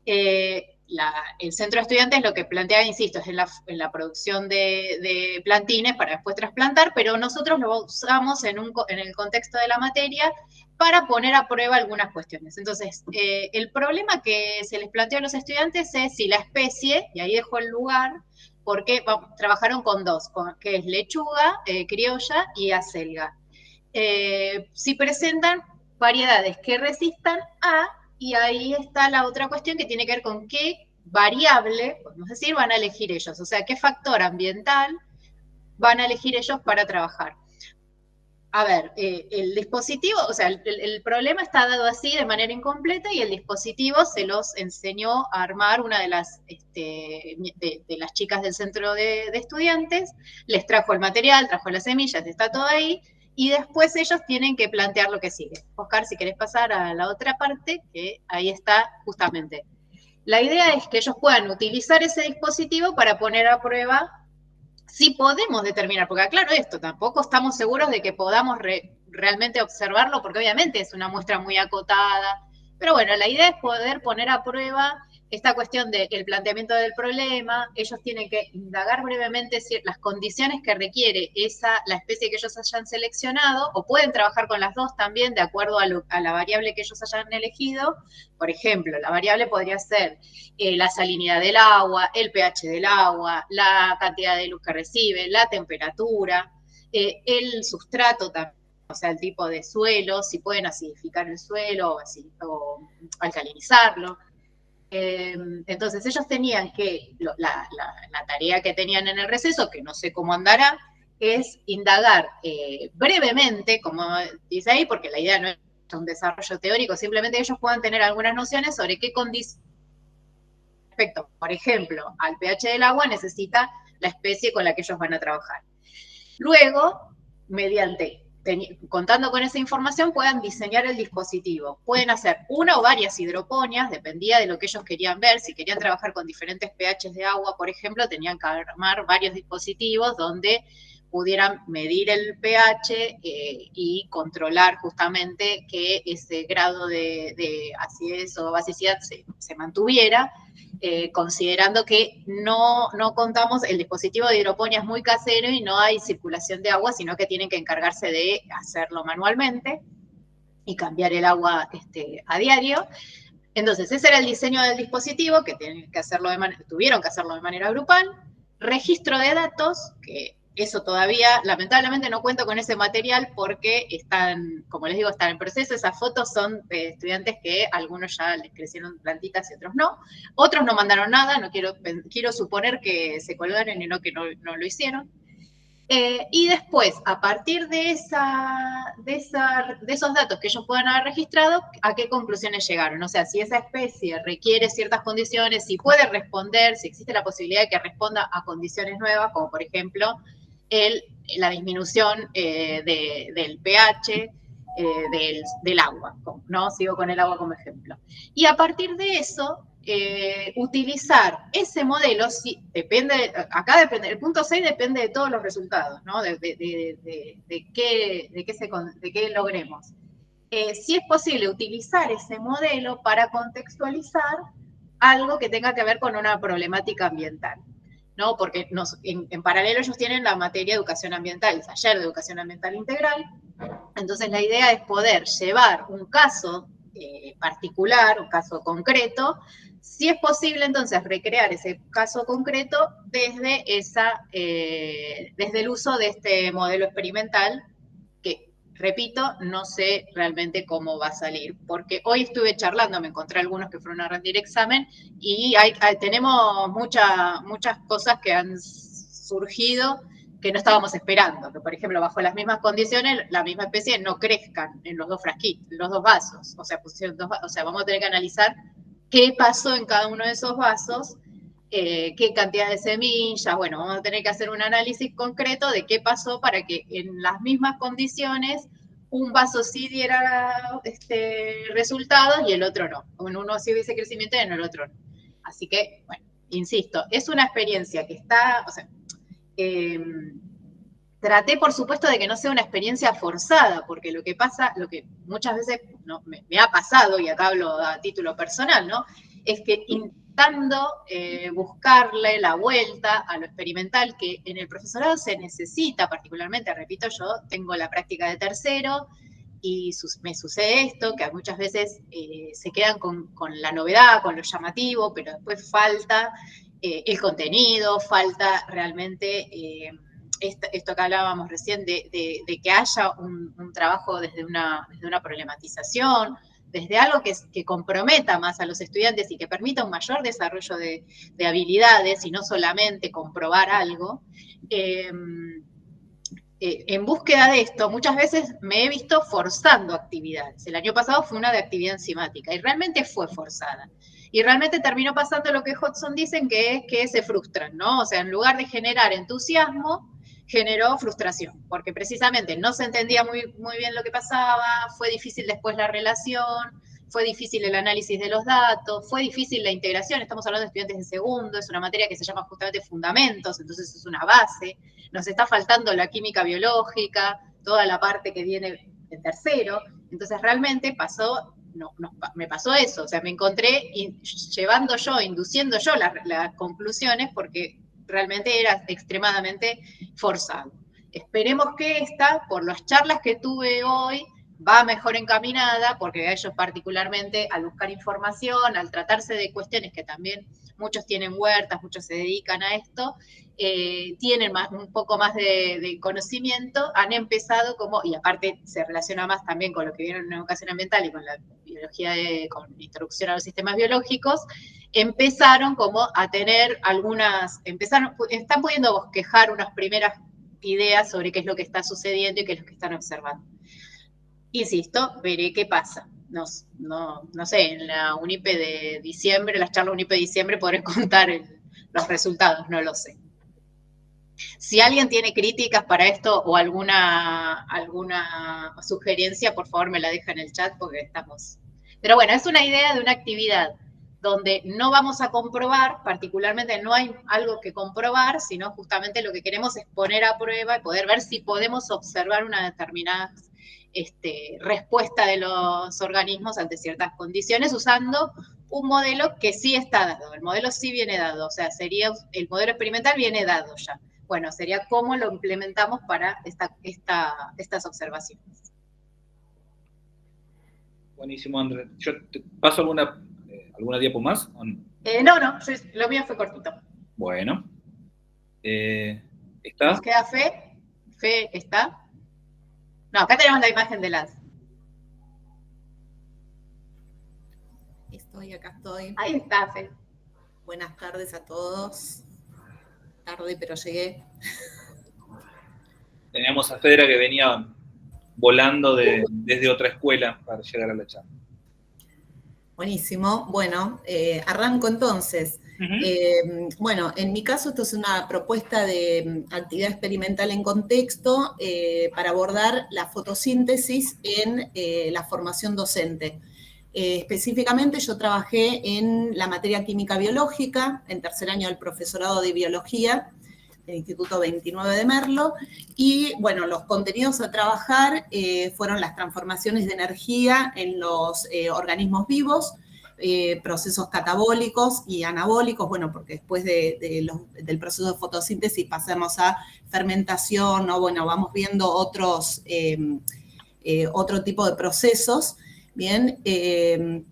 S4: El centro de estudiantes lo que plantea, insisto, es en la producción de plantines para después trasplantar, pero nosotros lo usamos en el contexto de la materia para poner a prueba algunas cuestiones. Entonces, el problema que se les planteó a los estudiantes es si la especie, y ahí dejo el lugar, porque trabajaron con dos, que es lechuga criolla y acelga. Si presentan variedades que resistan a, y ahí está la otra cuestión que tiene que ver con qué variable, podemos decir, van a elegir ellos, o sea, qué factor ambiental van a elegir ellos para trabajar. A ver, el dispositivo, o sea, el problema está dado así de manera incompleta y el dispositivo se los enseñó a armar una de las chicas del centro de estudiantes, les trajo el material, trajo las semillas, está todo ahí, y después ellos tienen que plantear lo que sigue. Oscar, si querés pasar a la otra parte, que ahí está justamente. La idea es que ellos puedan utilizar ese dispositivo para poner a prueba si podemos determinar, porque claro, tampoco estamos seguros de que podamos realmente observarlo, porque obviamente es una muestra muy acotada, pero bueno, la idea es poder poner a prueba esta cuestión del planteamiento del problema. Ellos tienen que indagar brevemente las condiciones que requiere la especie que ellos hayan seleccionado, o pueden trabajar con las dos también, de acuerdo a la variable que ellos hayan elegido. Por ejemplo, la variable podría ser la salinidad del agua, el pH del agua, la cantidad de luz que recibe, la temperatura, el sustrato también, o sea, el tipo de suelo, si pueden acidificar el suelo o alcalinizarlo. Entonces ellos tenían que, la tarea que tenían en el receso, que no sé cómo andará, es indagar brevemente, como dice ahí, porque la idea no es un desarrollo teórico, simplemente ellos puedan tener algunas nociones sobre qué condiciones respecto, por ejemplo, al pH del agua necesita la especie con la que ellos van a trabajar. Luego, contando con esa información, puedan diseñar el dispositivo. Pueden hacer una o varias hidroponias, dependía de lo que ellos querían ver. Si querían trabajar con diferentes pHs de agua, por ejemplo, tenían que armar varios dispositivos donde pudieran medir el pH y controlar justamente que ese grado de acidez o basicidad se mantuviera, considerando que no contamos, el dispositivo de hidroponía es muy casero y no hay circulación de agua, sino que tienen que encargarse de hacerlo manualmente y cambiar el agua a diario. Entonces, ese era el diseño del dispositivo, que tuvieron que hacerlo de manera grupal. Registro de datos, que eso todavía, lamentablemente, no cuento con ese material porque están, como les digo, están en proceso. Esas fotos son de estudiantes que algunos ya les crecieron plantitas y otros no. Otros no mandaron nada, no quiero suponer que se colgaron y no que no lo hicieron. Y después, a partir de esos datos que ellos puedan haber registrado, ¿a qué conclusiones llegaron? O sea, si esa especie requiere ciertas condiciones, si puede responder, si existe la posibilidad de que responda a condiciones nuevas, como por ejemplo la disminución del pH, del agua, ¿no? Sigo con el agua como ejemplo. Y a partir de eso, utilizar ese modelo, acá depende, el punto 6 depende de todos los resultados, ¿no? De qué logremos. Si es posible utilizar ese modelo para contextualizar algo que tenga que ver con una problemática ambiental, ¿no? Porque en paralelo ellos tienen la materia de educación ambiental, el taller de educación ambiental integral. Entonces la idea es poder llevar un caso particular, un caso concreto, si es posible entonces recrear ese caso concreto desde el uso de este modelo experimental, que, repito, no sé realmente cómo va a salir, porque hoy estuve charlando, me encontré algunos que fueron a rendir examen, y tenemos muchas cosas que han surgido que no estábamos esperando, que por ejemplo bajo las mismas condiciones la misma especie no crezcan en los dos frasquitos, en los dos vasos, o sea, vamos a tener que analizar qué pasó en cada uno de esos vasos, qué cantidad de semillas, bueno, vamos a tener que hacer un análisis concreto de qué pasó para que en las mismas condiciones un vaso sí diera resultados y el otro no, en uno sí hubiese crecimiento y en el otro no. Así que, bueno, insisto, es una experiencia que está, o sea, traté, por supuesto, de que no sea una experiencia forzada, porque lo que muchas veces me ha pasado, y acá hablo a título personal, ¿no? Es que intentando buscarle la vuelta a lo experimental, que en el profesorado se necesita particularmente, repito, yo tengo la práctica de tercero, y me sucede esto, que muchas veces se quedan con la novedad, con lo llamativo, pero después falta el contenido, falta realmente esto que hablábamos recién, de que haya un trabajo desde una problematización, desde algo que comprometa más a los estudiantes y que permita un mayor desarrollo de habilidades y no solamente comprobar algo. En búsqueda de esto, muchas veces me he visto forzando actividades. El año pasado fue una de actividad enzimática y realmente fue forzada. Y realmente terminó pasando lo que Hodgson dicen, que es que se frustran, ¿no? O sea, en lugar de generar entusiasmo, generó frustración, porque precisamente no se entendía muy bien lo que pasaba, fue difícil después la relación, fue difícil el análisis de los datos, fue difícil la integración, estamos hablando de estudiantes de segundo, es una materia que se llama justamente fundamentos, entonces es una base, nos está faltando la química biológica, toda la parte que viene en tercero, entonces realmente me pasó eso, o sea, me encontré induciendo yo las conclusiones porque realmente era extremadamente forzado. Esperemos que por las charlas que tuve hoy, va mejor encaminada, porque a ellos particularmente, al buscar información, al tratarse de cuestiones que también muchos tienen huertas, muchos se dedican a esto, tienen un poco más de conocimiento, han empezado y aparte se relaciona más también con lo que vieron en educación ambiental y con la biología, con introducción a los sistemas biológicos, empezaron a tener están pudiendo bosquejar unas primeras ideas sobre qué es lo que está sucediendo y qué es lo que están observando. Insisto, veré qué pasa. No sé, en la UNIPE de diciembre, las charlas UNIPE de diciembre, podré contar los resultados, no lo sé. Si alguien tiene críticas para esto o alguna sugerencia, por favor me la deja en el chat porque estamos... Pero bueno, es una idea de una actividad donde no vamos a comprobar, particularmente no hay algo que comprobar, sino justamente lo que queremos es poner a prueba y poder ver si podemos observar una determinada respuesta de los organismos ante ciertas condiciones usando un modelo que sí está dado. El modelo sí viene dado, o sea, el modelo experimental viene dado ya. Bueno, sería cómo lo implementamos para estas observaciones.
S1: Buenísimo, Andrés. ¿Yo te paso alguna diapo más?
S4: No, lo mío fue cortito.
S1: Bueno. ¿Está?
S4: ¿Nos queda Fe? ¿Fe está? No, acá tenemos la imagen de las.
S7: Acá estoy.
S4: Ahí está, Fe.
S7: Buenas tardes a todos. Tarde, pero llegué.
S1: Teníamos a Fedra que venía volando desde otra escuela para llegar a la charla.
S7: Buenísimo. Bueno, arranco entonces. Bueno, en mi caso esto es una propuesta de actividad experimental en contexto para abordar la fotosíntesis en la formación docente. Específicamente yo trabajé en la materia química biológica, en tercer año del profesorado de biología, del Instituto 29 de Merlo, y bueno, los contenidos a trabajar fueron las transformaciones de energía en los organismos vivos, procesos catabólicos y anabólicos, bueno, porque después del proceso de fotosíntesis pasamos a fermentación, ¿no? Bueno, vamos viendo otro tipo de procesos, bien,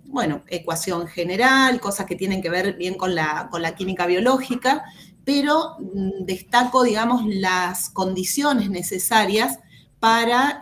S7: bueno, ecuación general, cosas que tienen que ver bien con la química biológica, pero destaco, digamos, las condiciones necesarias para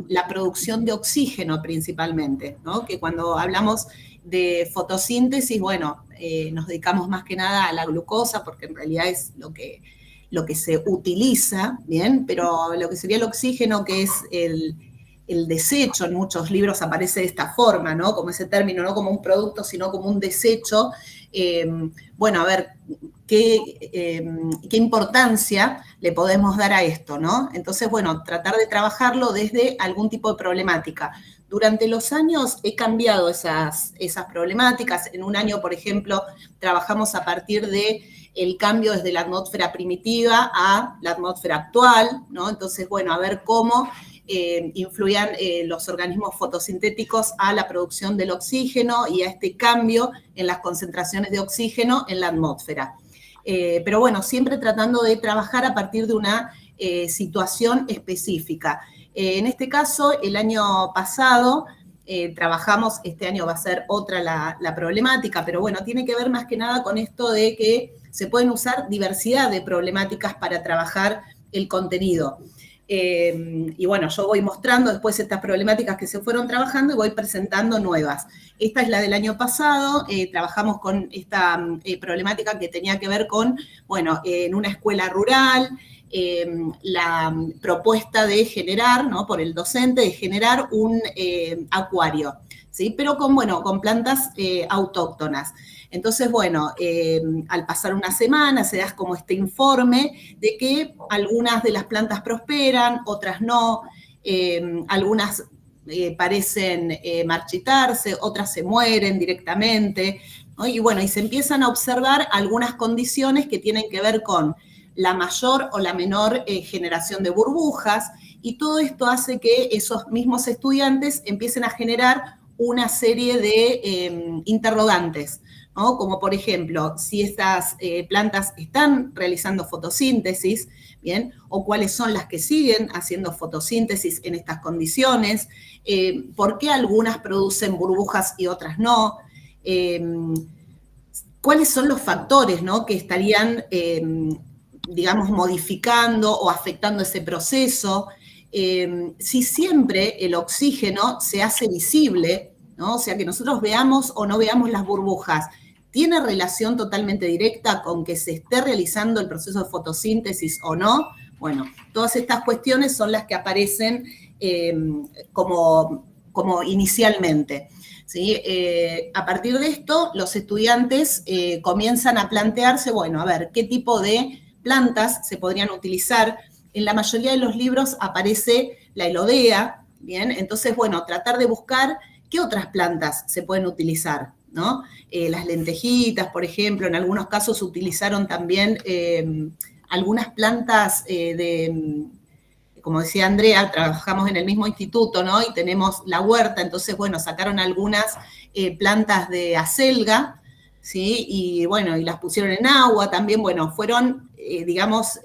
S7: la producción de oxígeno principalmente, ¿no? Que cuando hablamos de fotosíntesis, bueno, nos dedicamos más que nada a la glucosa, porque en realidad es lo que se utiliza, ¿bien? Pero lo que sería el oxígeno, que es el desecho, en muchos libros aparece de esta forma, ¿no? Como ese término, no como un producto, sino como un desecho. Bueno, a ver, ¿qué importancia le podemos dar a esto, ¿no? Entonces, bueno, tratar de trabajarlo desde algún tipo de problemática. Durante los años he cambiado esas problemáticas. En un año, por ejemplo, trabajamos a partir del cambio desde la atmósfera primitiva a la atmósfera actual, ¿no? Entonces, bueno, a ver cómo influían los organismos fotosintéticos a la producción del oxígeno y a este cambio en las concentraciones de oxígeno en la atmósfera. Pero bueno, siempre tratando de trabajar a partir de una situación específica. En este caso, el año pasado trabajamos, este año va a ser otra la problemática, pero bueno, tiene que ver más que nada con esto de que se pueden usar diversidad de problemáticas para trabajar el contenido. Y bueno, yo voy mostrando después estas problemáticas que se fueron trabajando y voy presentando nuevas. Esta es la del año pasado, trabajamos con esta problemática que tenía que ver con, bueno, en una escuela rural, la propuesta de generar, ¿no? Por el docente, de generar un acuario, ¿sí? Pero con plantas autóctonas. Entonces, bueno, al pasar una semana se da como este informe de que algunas de las plantas prosperan, otras no, algunas parecen marchitarse, otras se mueren directamente, ¿no? Y bueno, y se empiezan a observar algunas condiciones que tienen que ver con la mayor o la menor generación de burbujas, y todo esto hace que esos mismos estudiantes empiecen a generar una serie de interrogantes, ¿no? Como por ejemplo, si estas plantas están realizando fotosíntesis, ¿bien? O cuáles son las que siguen haciendo fotosíntesis en estas condiciones, por qué algunas producen burbujas y otras no, cuáles son los factores, ¿no? Que estarían, digamos, modificando o afectando ese proceso, si siempre el oxígeno se hace visible, ¿no? O sea, que nosotros veamos o no veamos las burbujas, ¿tiene relación totalmente directa con que se esté realizando el proceso de fotosíntesis o no? Bueno, todas estas cuestiones son las que aparecen como inicialmente, ¿sí? A partir de esto, los estudiantes comienzan a plantearse, bueno, a ver, ¿qué tipo de plantas se podrían utilizar? En la mayoría de los libros aparece la elodea, ¿bien? Entonces, bueno, tratar de buscar qué otras plantas se pueden utilizar, ¿no? Las lentejitas, por ejemplo, en algunos casos se utilizaron también algunas plantas como decía Andrea, trabajamos en el mismo instituto, ¿no? Y tenemos la huerta, entonces, bueno, sacaron algunas plantas de acelga, ¿sí? Y bueno, y las pusieron en agua también, bueno, fueron, digamos,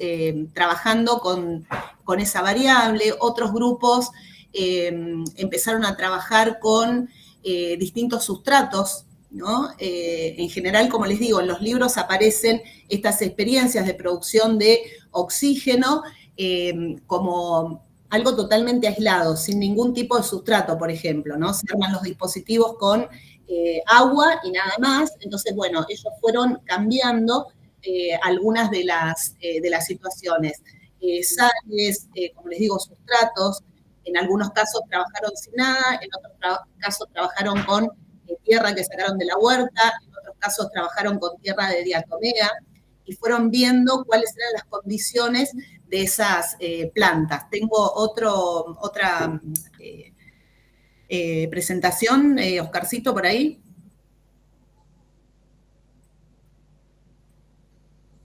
S7: trabajando con esa variable. Otros grupos empezaron a trabajar con distintos sustratos, ¿no? En general, como les digo, en los libros aparecen estas experiencias de producción de oxígeno como algo totalmente aislado, sin ningún tipo de sustrato, por ejemplo, ¿no? Se arman los dispositivos con agua y nada más. Entonces, bueno, ellos fueron cambiando algunas de las situaciones. Sales, como les digo, sustratos, en algunos casos trabajaron sin nada, en otros casos trabajaron con tierra que sacaron de la huerta, en otros casos trabajaron con tierra de diatomea y fueron viendo cuáles eran las condiciones de esas plantas. Tengo otra presentación, Oscarcito, por ahí.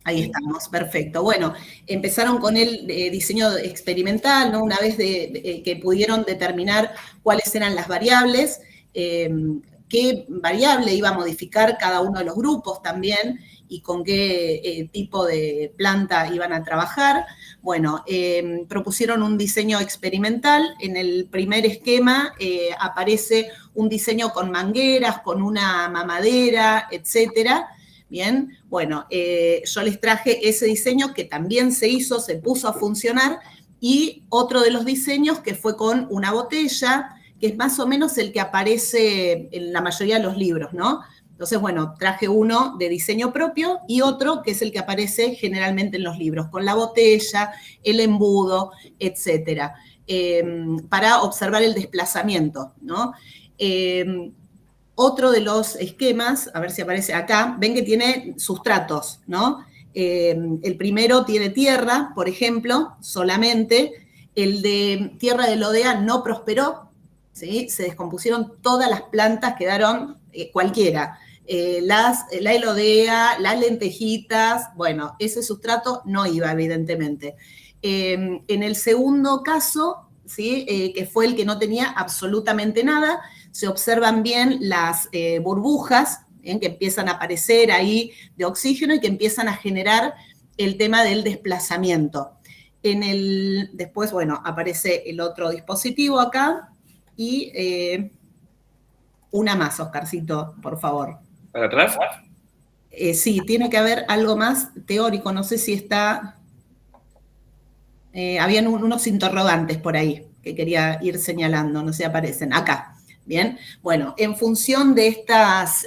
S7: Ahí estamos, perfecto. Bueno, empezaron con el diseño experimental, ¿no? Una vez que pudieron determinar cuáles eran las variables, qué variable iba a modificar cada uno de los grupos también y con qué tipo de planta iban a trabajar. Bueno, propusieron un diseño experimental. En el primer esquema aparece un diseño con mangueras, con una mamadera, etcétera. Bien, bueno, yo les traje ese diseño que también se hizo, se puso a funcionar, y otro de los diseños que fue con una botella, que es más o menos el que aparece en la mayoría de los libros, ¿no? Entonces, bueno, traje uno de diseño propio y otro que es el que aparece generalmente en los libros, con la botella, el embudo, etcétera, para observar el desplazamiento, ¿no? Otro de los esquemas, a ver si aparece acá, ven que tiene sustratos, ¿no? El primero tiene tierra, por ejemplo, solamente. El de tierra de lodea no prosperó, ¿sí? Se descompusieron todas las plantas, quedaron cualquiera. La elodea, las lentejitas, bueno, ese sustrato no iba, evidentemente. En el segundo caso, ¿sí? Que fue el que no tenía absolutamente nada, se observan bien las burbujas que empiezan a aparecer ahí de oxígeno y que empiezan a generar el tema del desplazamiento. Después, bueno, aparece el otro dispositivo acá y una más, Oscarcito, por favor.
S1: ¿Para atrás?
S7: Sí, tiene que haber algo más teórico, no sé si está... habían unos interrogantes por ahí que quería ir señalando, no sé si aparecen. Acá. Bien, bueno, en función de estas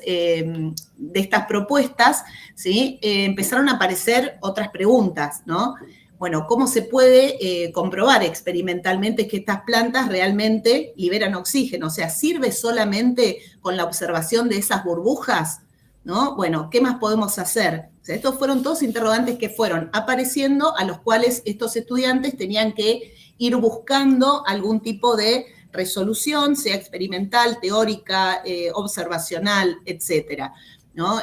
S7: propuestas, ¿sí? Empezaron a aparecer otras preguntas, ¿no? Bueno, ¿cómo se puede comprobar experimentalmente que estas plantas realmente liberan oxígeno? O sea, ¿sirve solamente con la observación de esas burbujas? ¿No? Bueno, ¿qué más podemos hacer? O sea, estos fueron todos interrogantes que fueron apareciendo, a los cuales estos estudiantes tenían que ir buscando algún tipo de resolución, sea experimental, teórica, observacional, etcétera, ¿no?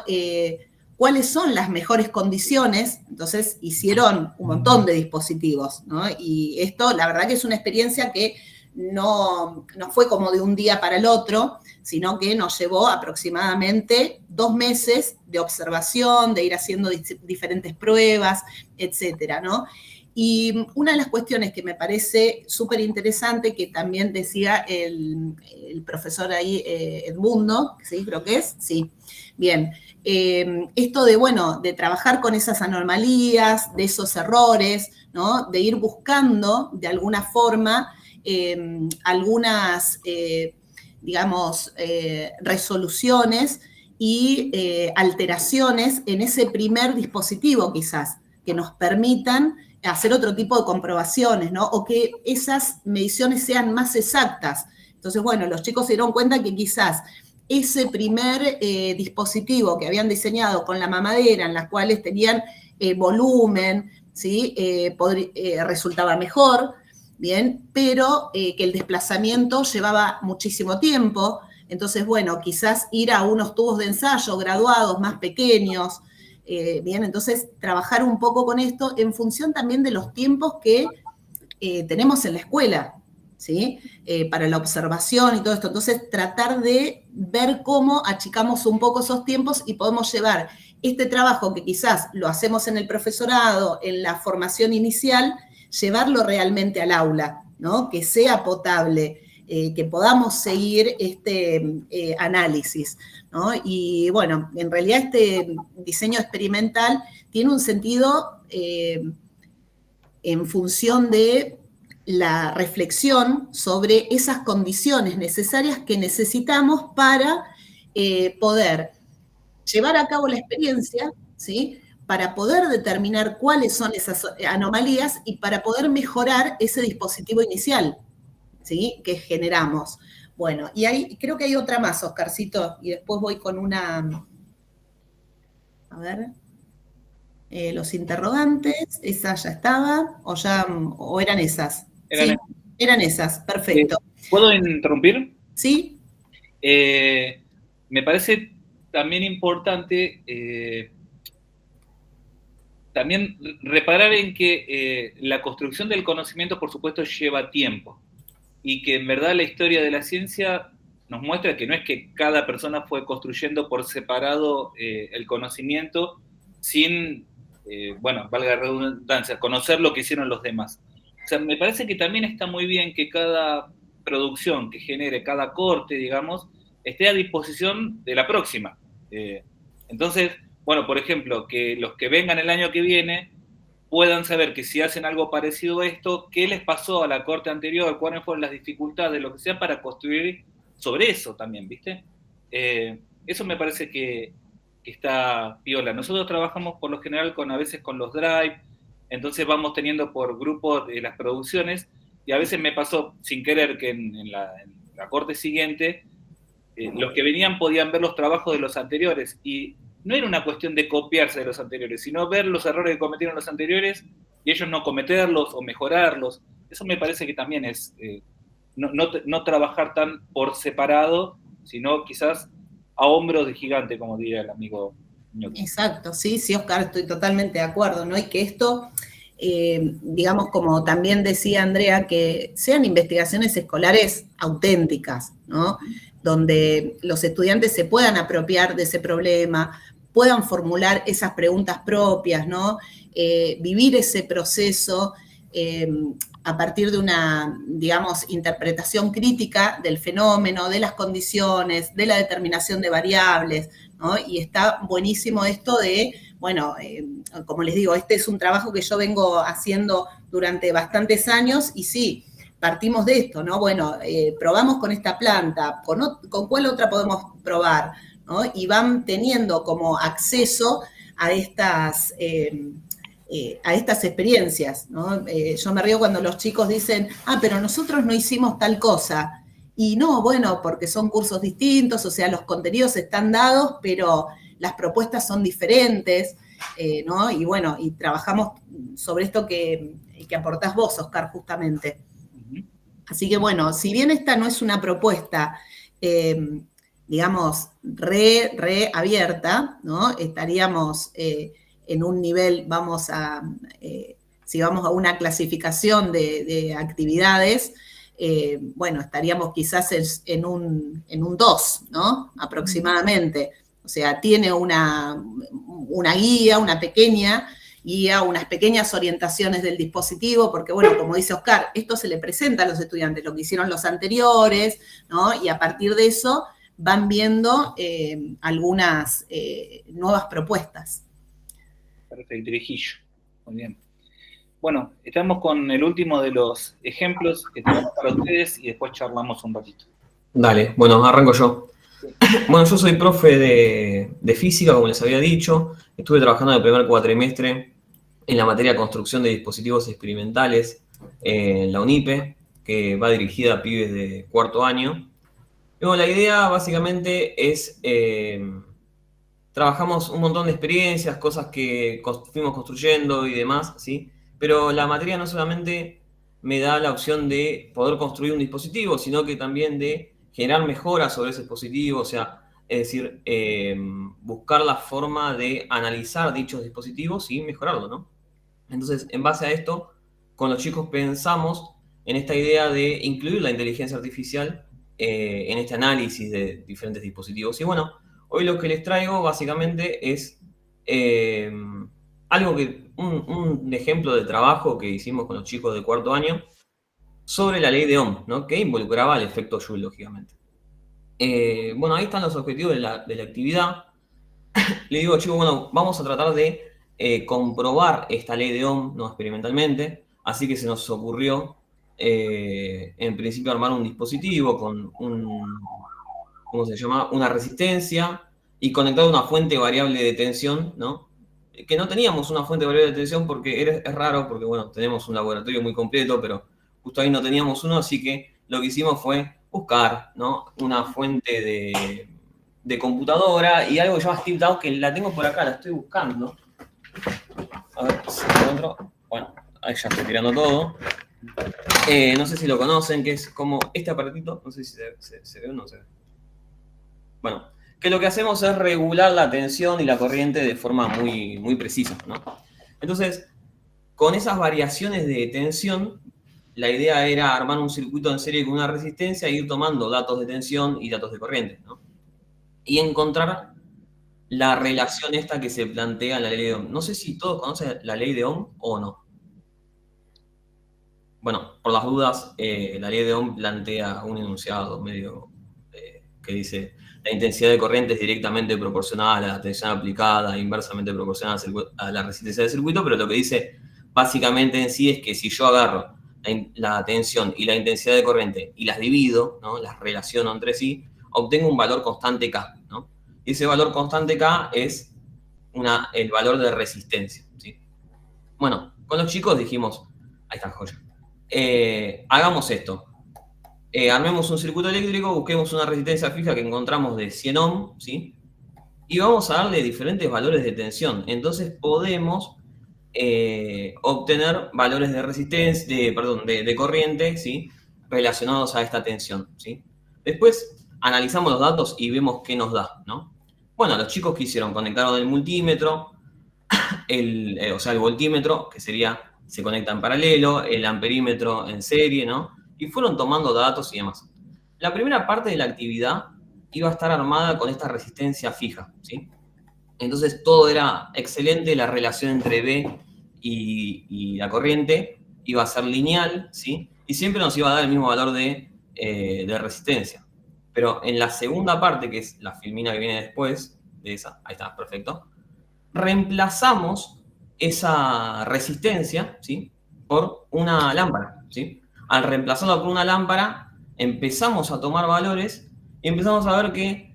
S7: ¿Cuáles son las mejores condiciones? Entonces hicieron un montón de dispositivos, ¿no? Y esto, la verdad que es una experiencia que no fue como de un día para el otro, sino que nos llevó aproximadamente 2 meses de observación, de ir haciendo diferentes pruebas, etcétera, ¿no? Y una de las cuestiones que me parece súper interesante, que también decía el profesor ahí, Edmundo, ¿sí? Creo que es, sí, bien, esto de, bueno, de trabajar con esas anomalías, de esos errores, ¿no? De ir buscando, de alguna forma, algunas, digamos, resoluciones y alteraciones en ese primer dispositivo, quizás, que nos permitan hacer otro tipo de comprobaciones, ¿no? O que esas mediciones sean más exactas. Entonces, bueno, los chicos se dieron cuenta que quizás ese primer dispositivo que habían diseñado con la mamadera, en las cuales tenían volumen, ¿sí? Resultaba mejor, ¿bien? Pero que el desplazamiento llevaba muchísimo tiempo. Entonces, bueno, quizás ir a unos tubos de ensayo graduados más pequeños, bien, entonces trabajar un poco con esto en función también de los tiempos que tenemos en la escuela, ¿sí? Para la observación y todo esto. Entonces, tratar de ver cómo achicamos un poco esos tiempos y podemos llevar este trabajo que quizás lo hacemos en el profesorado, en la formación inicial, llevarlo realmente al aula, ¿no? Que sea potable, que podamos seguir este análisis, ¿no? Y bueno, en realidad este diseño experimental tiene un sentido en función de la reflexión sobre esas condiciones necesarias que necesitamos para poder llevar a cabo la experiencia, ¿sí? Para poder determinar cuáles son esas anomalías y para poder mejorar ese dispositivo inicial, ¿sí? Que generamos. Bueno, y ahí creo que hay otra más, Oscarcito, y después voy con una A ver. Los interrogantes, esa ya estaba, o eran esas. Eran esas, perfecto.
S1: ¿Puedo interrumpir?
S7: Sí.
S1: Me parece también importante también reparar en que la construcción del conocimiento, por supuesto, lleva tiempo, y que en verdad la historia de la ciencia nos muestra que no es que cada persona fue construyendo por separado el conocimiento sin, bueno, valga la redundancia, conocer lo que hicieron los demás. O sea, me parece que también está muy bien que cada producción que genere, cada corte, digamos, esté a disposición de la próxima. Entonces, bueno, por ejemplo, que los que vengan el año que viene puedan saber que si hacen algo parecido a esto, qué les pasó a la corte anterior, cuáles fueron las dificultades, lo que sea, para construir sobre eso también, ¿viste? Eso me parece que está piola. Nosotros trabajamos por lo general a veces con los drive, entonces vamos teniendo por grupos de las producciones, y a veces me pasó sin querer que en la corte siguiente, los que venían podían ver los trabajos de los anteriores, y no era una cuestión de copiarse de los anteriores, sino ver los errores que cometieron los anteriores y ellos no cometerlos o mejorarlos. Eso me parece que también es no trabajar tan por separado, sino quizás a hombros de gigante, como diría el amigo Ñoqui.
S7: Exacto, sí, Oscar, estoy totalmente de acuerdo, ¿no? Y que esto, digamos, como también decía Andrea, que sean investigaciones escolares auténticas, ¿no? Donde los estudiantes se puedan apropiar de ese problema, puedan formular esas preguntas propias, ¿no? Vivir ese proceso a partir de una, digamos, interpretación crítica del fenómeno, de las condiciones, de la determinación de variables, ¿no? Y está buenísimo esto de, bueno, como les digo, este es un trabajo que yo vengo haciendo durante bastantes años y sí, partimos de esto, ¿no? Bueno, probamos con esta planta, ¿con cuál otra podemos probar? ¿No? Y van teniendo como acceso a estas experiencias, ¿no? Yo me río cuando los chicos dicen, pero nosotros no hicimos tal cosa. Y no, bueno, porque son cursos distintos, o sea, los contenidos están dados, pero las propuestas son diferentes, ¿no? Y bueno, y trabajamos sobre esto que aportás vos, Oscar, justamente. Así que bueno, si bien esta no es una propuesta, digamos, re abierta, ¿no? Estaríamos en un nivel, si vamos a una clasificación de actividades, bueno, estaríamos quizás en un 2, ¿no? Aproximadamente. O sea, tiene una guía, una pequeña guía, unas pequeñas orientaciones del dispositivo, porque bueno, como dice Oscar, esto se le presenta a los estudiantes, lo que hicieron los anteriores, ¿no? Y a partir de eso van viendo algunas nuevas propuestas.
S1: Perfecto, Virijillo. Muy bien. Bueno, estamos con el último de los ejemplos que tenemos para ustedes y después charlamos un ratito.
S8: Dale, bueno, arranco yo. Bueno, yo soy profe de física, como les había dicho. Estuve trabajando en el primer cuatrimestre en la materia de construcción de dispositivos experimentales en la UNIPE, que va dirigida a pibes de cuarto año. Y bueno, la idea básicamente es, trabajamos un montón de experiencias, cosas que fuimos construyendo y demás, ¿sí? Pero la materia no solamente me da la opción de poder construir un dispositivo, sino que también de generar mejoras sobre ese dispositivo, o sea, es decir, buscar la forma de analizar dichos dispositivos y mejorarlo, ¿no? Entonces, en base a esto, con los chicos pensamos en esta idea de incluir la inteligencia artificial en este análisis de diferentes dispositivos. Y bueno, hoy lo que les traigo básicamente es algo que, un ejemplo de trabajo que hicimos con los chicos de cuarto año sobre la ley de Ohm, ¿no? Que involucraba el efecto Joule, lógicamente. Bueno, ahí están los objetivos de la actividad. Le digo, chicos, bueno, vamos a tratar de comprobar esta ley de Ohm, no experimentalmente, así que se nos ocurrió en principio armar un dispositivo con ¿cómo se llama? Una resistencia y conectar una fuente variable de tensión, ¿no? Que no teníamos una fuente variable de tensión porque es raro, porque bueno, tenemos un laboratorio muy completo, pero justo ahí no teníamos uno, así que lo que hicimos fue buscar, ¿no? Una fuente de computadora y algo que se llama Steve Dawes, que la tengo por acá, la estoy buscando. A ver si lo encuentro. Bueno, ahí ya estoy tirando todo. No sé si lo conocen, que es como este aparatito, no sé si se ve o no se ve. Bueno, que lo que hacemos es regular la tensión y la corriente de forma muy, muy precisa, ¿no? Entonces, con esas variaciones de tensión, la idea era armar un circuito en serie con una resistencia e ir tomando datos de tensión y datos de corriente, ¿no? Y encontrar la relación esta que se plantea en la ley de Ohm. No sé si todos conocen la ley de Ohm o no. Bueno, por las dudas, la ley de Ohm plantea un enunciado medio que dice: la intensidad de corriente es directamente proporcional a la tensión aplicada, inversamente proporcional a la resistencia del circuito, pero lo que dice básicamente en sí es que si yo agarro la tensión y la intensidad de corriente y las divido, ¿no?, las relaciono entre sí, obtengo un valor constante K, ¿no? Y ese valor constante K es el valor de resistencia, ¿sí? Bueno, con los chicos dijimos, ahí está, joya. Hagamos esto. Armemos un circuito eléctrico, busquemos una resistencia fija que encontramos de 100 ohm, ¿sí? Y vamos a darle diferentes valores de tensión. Entonces podemos obtener valores de resistencia, de corriente, ¿sí?, relacionados a esta tensión, ¿sí? Después analizamos los datos y vemos qué nos da, ¿no? Bueno, los chicos que hicieron, conectaron el multímetro, el voltímetro, que se conecta en paralelo, el amperímetro en serie, ¿no? Y fueron tomando datos y demás. La primera parte de la actividad iba a estar armada con esta resistencia fija, ¿sí? Entonces todo era excelente, la relación entre B y la corriente iba a ser lineal, ¿sí? Y siempre nos iba a dar el mismo valor de resistencia. Pero en la segunda parte, que es la filmina que viene después de esa, ahí está, perfecto, reemplazamos esa resistencia, ¿sí?, por una lámpara, ¿sí? Al reemplazarlo por una lámpara, empezamos a tomar valores y empezamos a ver que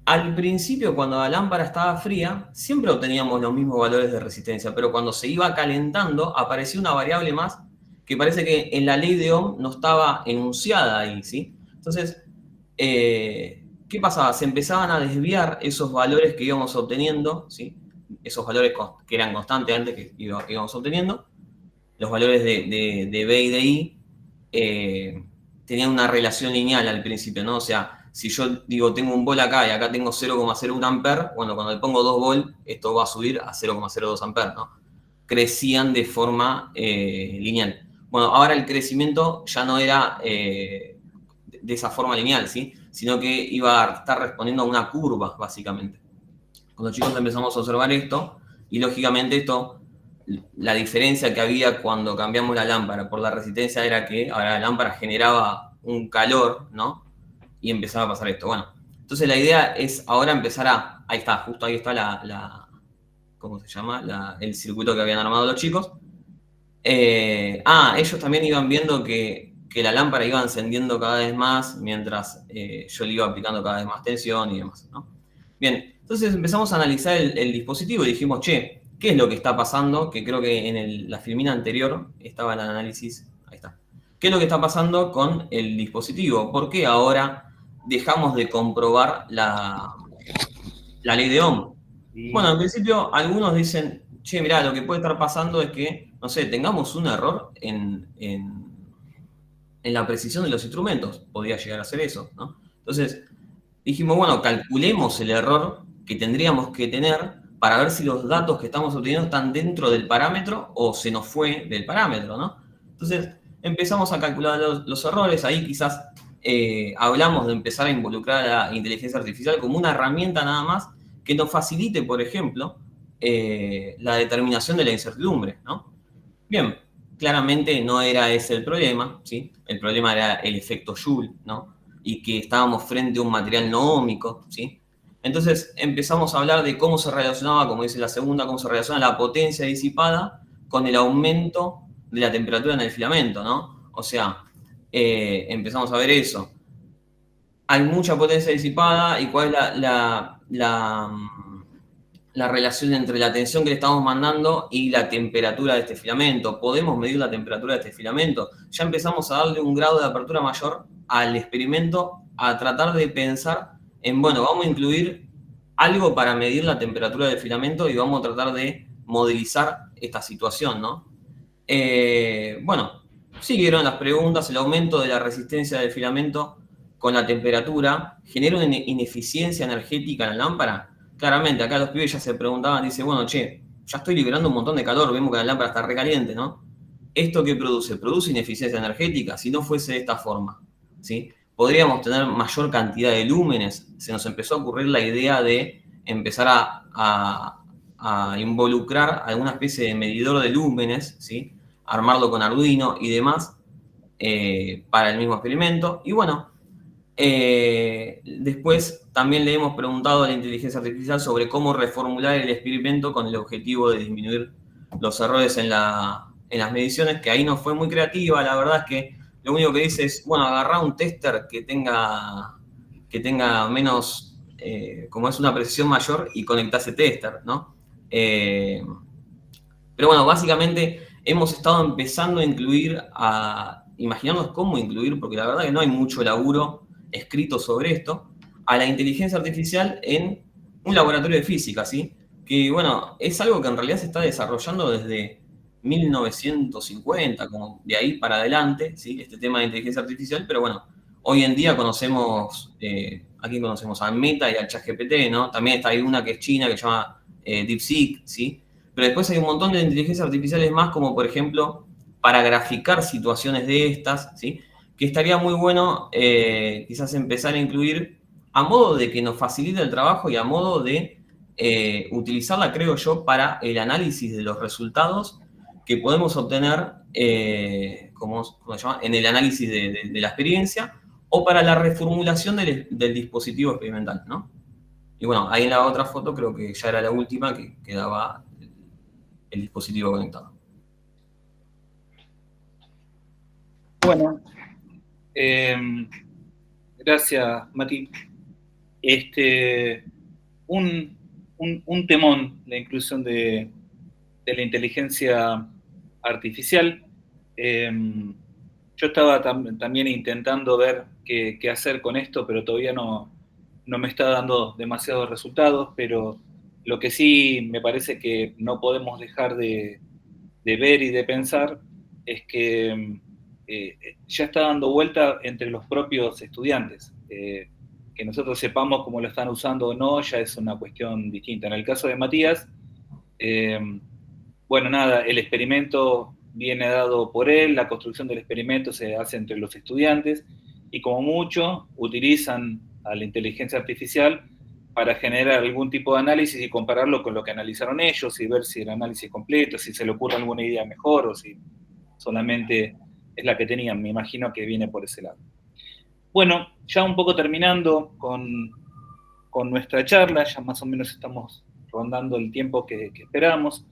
S8: al principio, cuando la lámpara estaba fría, siempre obteníamos los mismos valores de resistencia, pero cuando se iba calentando, aparecía una variable más que parece que en la ley de Ohm no estaba enunciada ahí, ¿sí? Entonces, ¿qué pasaba? Se empezaban a desviar esos valores que íbamos obteniendo, ¿sí? Esos valores que eran constantes antes que íbamos obteniendo. Los valores de B y de I tenían una relación lineal al principio, ¿no? O sea, si yo digo tengo un volt acá y acá tengo 0,01 amper, bueno, cuando le pongo 2 volt, esto va a subir a 0,02 amper, ¿no? Crecían de forma lineal. Bueno, ahora el crecimiento ya no era de esa forma lineal, ¿sí?, sino que iba a estar respondiendo a una curva, básicamente. Con los chicos empezamos a observar esto, y lógicamente esto, la diferencia que había cuando cambiamos la lámpara por la resistencia era que ahora la lámpara generaba un calor, ¿no?, y empezaba a pasar esto. Bueno, entonces la idea es ahora empezar ahí está, justo ahí está ¿cómo se llama? El circuito que habían armado los chicos. Ellos también iban viendo que la lámpara iba encendiendo cada vez más mientras yo le iba aplicando cada vez más tensión y demás, ¿no? Bien, entonces empezamos a analizar el dispositivo y dijimos, che, ¿qué es lo que está pasando? Que creo que en la filmina anterior estaba el análisis, ahí está. ¿Qué es lo que está pasando con el dispositivo? ¿Por qué ahora dejamos de comprobar la ley de Ohm? Sí. Bueno, en principio algunos dicen, che, mirá, lo que puede estar pasando es que, no sé, tengamos un error en la precisión de los instrumentos. Podría llegar a ser eso, ¿no? Entonces dijimos, bueno, calculemos el error que tendríamos que tener para ver si los datos que estamos obteniendo están dentro del parámetro o se nos fue del parámetro, ¿no? Entonces empezamos a calcular los errores. Ahí quizás hablamos de empezar a involucrar a la inteligencia artificial como una herramienta nada más que nos facilite, por ejemplo, la determinación de la incertidumbre, ¿no? Bien, claramente no era ese el problema, ¿sí? El problema era el efecto Joule, ¿no? Y que estábamos frente a un material no óhmico, ¿sí? Entonces empezamos a hablar de cómo se relacionaba, como dice la segunda, cómo se relaciona la potencia disipada con el aumento de la temperatura en el filamento, ¿no? O sea, empezamos a ver eso. Hay mucha potencia disipada, y cuál es la relación entre la tensión que le estamos mandando y la temperatura de este filamento. ¿Podemos medir la temperatura de este filamento? Ya empezamos a darle un grado de apertura mayor al experimento, a tratar de pensar bueno, vamos a incluir algo para medir la temperatura del filamento y vamos a tratar de modelizar esta situación, ¿no? Bueno, siguieron las preguntas. El aumento de la resistencia del filamento con la temperatura genera una ineficiencia energética en la lámpara. Claramente, acá los pibes ya se preguntaban, dice, bueno, che, ya estoy liberando un montón de calor, vemos que la lámpara está recaliente, ¿no? ¿Esto qué produce? Produce ineficiencia energética. Si no fuese de esta forma, ¿sí? Podríamos tener mayor cantidad de lúmenes. Se nos empezó a ocurrir la idea de empezar a involucrar alguna especie de medidor de lúmenes, ¿sí? Armarlo con Arduino y demás para el mismo experimento. Y bueno, después también le hemos preguntado a la inteligencia artificial sobre cómo reformular el experimento con el objetivo de disminuir los errores en las mediciones, que ahí no fue muy creativa. La verdad es que lo único que dice es, bueno, agarrá un tester que tenga menos, como es una precisión mayor, y conectá ese tester, ¿no? Pero bueno, básicamente hemos estado empezando a incluir, imaginarnos cómo incluir, porque la verdad que no hay mucho laburo escrito sobre esto, a la inteligencia artificial en un laboratorio de física, ¿sí? Que bueno, es algo que en realidad se está desarrollando desde 1950, como de ahí para adelante, ¿sí? Este tema de inteligencia artificial, pero bueno, hoy en día conocemos, aquí conocemos a Meta y al ChatGPT, ¿no? También está ahí una que es china, que se llama DeepSeek, ¿sí? Pero después hay un montón de inteligencias artificiales más, como por ejemplo, para graficar situaciones de estas, ¿sí? Que estaría muy bueno quizás empezar a incluir a modo de que nos facilite el trabajo y a modo de utilizarla, creo yo, para el análisis de los resultados que podemos obtener, ¿cómo se llama? En el análisis de la experiencia, o para la reformulación del dispositivo experimental, ¿no? Y bueno, ahí en la otra foto creo que ya era la última que quedaba el dispositivo conectado.
S1: Bueno, gracias, Mati. Un temón la inclusión de la inteligencia artificial. Yo estaba también intentando ver qué hacer con esto, pero todavía no me está dando demasiados resultados, pero lo que sí me parece que no podemos dejar de ver y de pensar es que ya está dando vuelta entre los propios estudiantes. Que nosotros sepamos cómo lo están usando o no ya es una cuestión distinta. En el caso de Matías, bueno, nada, el experimento viene dado por él, la construcción del experimento se hace entre los estudiantes, y como mucho utilizan a la inteligencia artificial para generar algún tipo de análisis y compararlo con lo que analizaron ellos y ver si el análisis es completo, si se le ocurre alguna idea mejor o si solamente es la que tenían. Me imagino que viene por ese lado. Bueno, ya un poco terminando con nuestra charla, ya más o menos estamos rondando el tiempo que esperamos.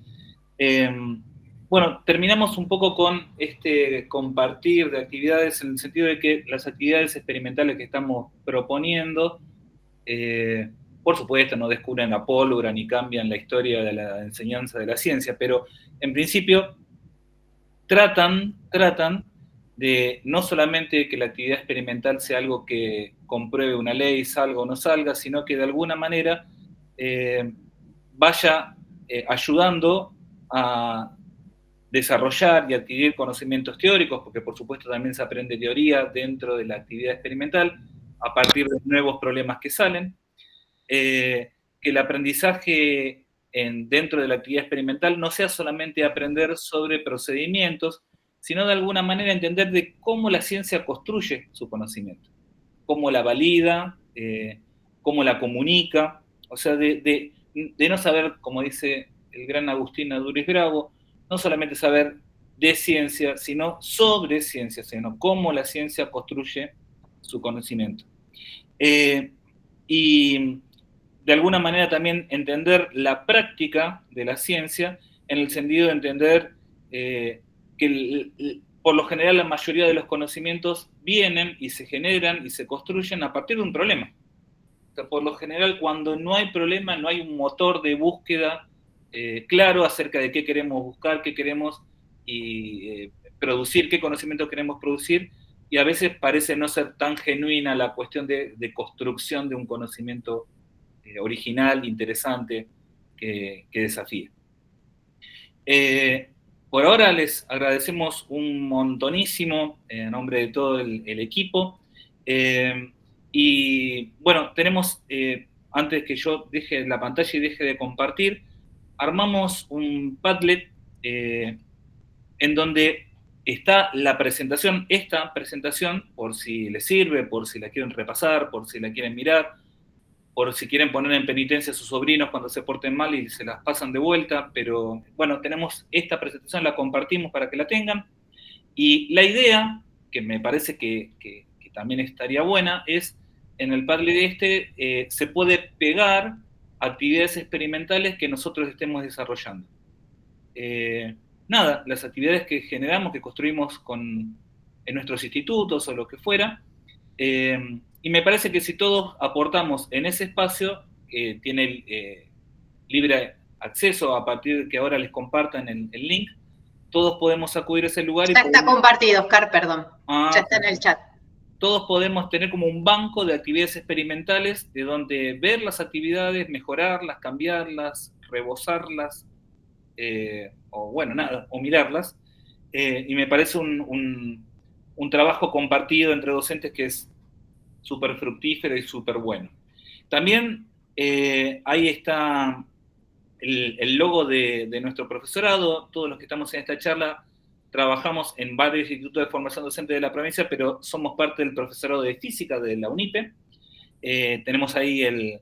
S1: Bueno, terminamos un poco con este compartir de actividades, en el sentido de que las actividades experimentales que estamos proponiendo, por supuesto, no descubren la pólvora ni cambian la historia de la enseñanza de la ciencia, pero en principio tratan de no solamente que la actividad experimental sea algo que compruebe una ley, salga o no salga, sino que de alguna manera vaya ayudando a desarrollar y adquirir conocimientos teóricos, porque por supuesto también se aprende teoría dentro de la actividad experimental, a partir de nuevos problemas que salen, que el aprendizaje dentro de la actividad experimental no sea solamente aprender sobre procedimientos, sino de alguna manera entender de cómo la ciencia construye su conocimiento, cómo la valida, cómo la comunica, o sea, de no saber, como dice el gran Agustín Aduriz Bravo, no solamente saber de ciencia, sino sobre ciencia, sino cómo la ciencia construye su conocimiento. Y de alguna manera también entender la práctica de la ciencia, en el sentido de entender que por lo general la mayoría de los conocimientos vienen y se generan y se construyen a partir de un problema. O sea, por lo general, cuando no hay problema, no hay un motor de búsqueda claro acerca de qué queremos buscar, qué queremos producir, qué conocimiento queremos producir, y a veces parece no ser tan genuina la cuestión de construcción de un conocimiento original, interesante, que desafíe. Por ahora les agradecemos un montonísimo en nombre de todo el equipo. Y bueno, tenemos, antes que yo deje la pantalla y deje de compartir, armamos un Padlet en donde está la presentación, esta presentación, por si les sirve, por si la quieren repasar, por si la quieren mirar, por si quieren poner en penitencia a sus sobrinos cuando se porten mal y se las pasan de vuelta, pero bueno, tenemos esta presentación, la compartimos para que la tengan, y la idea, que me parece que también estaría buena, es, en el Padlet se puede pegar actividades experimentales que nosotros estemos desarrollando. Nada, las actividades que generamos, que construimos en nuestros institutos o lo que fuera, y me parece que si todos aportamos en ese espacio, tiene libre acceso a partir de que ahora les compartan el link, todos podemos acudir a ese lugar.
S4: Ya está compartido, Oscar, perdón. Ya está en el chat.
S1: Todos podemos tener como un banco de actividades experimentales de donde ver las actividades, mejorarlas, cambiarlas, rebozarlas, o bueno, nada, o mirarlas. Y me parece un trabajo compartido entre docentes que es súper fructífero y súper bueno. También ahí está el logo de nuestro profesorado. Todos los que estamos en esta charla trabajamos en varios institutos de formación docente de la provincia, pero somos parte del profesorado de física de la UNIPE. Tenemos ahí el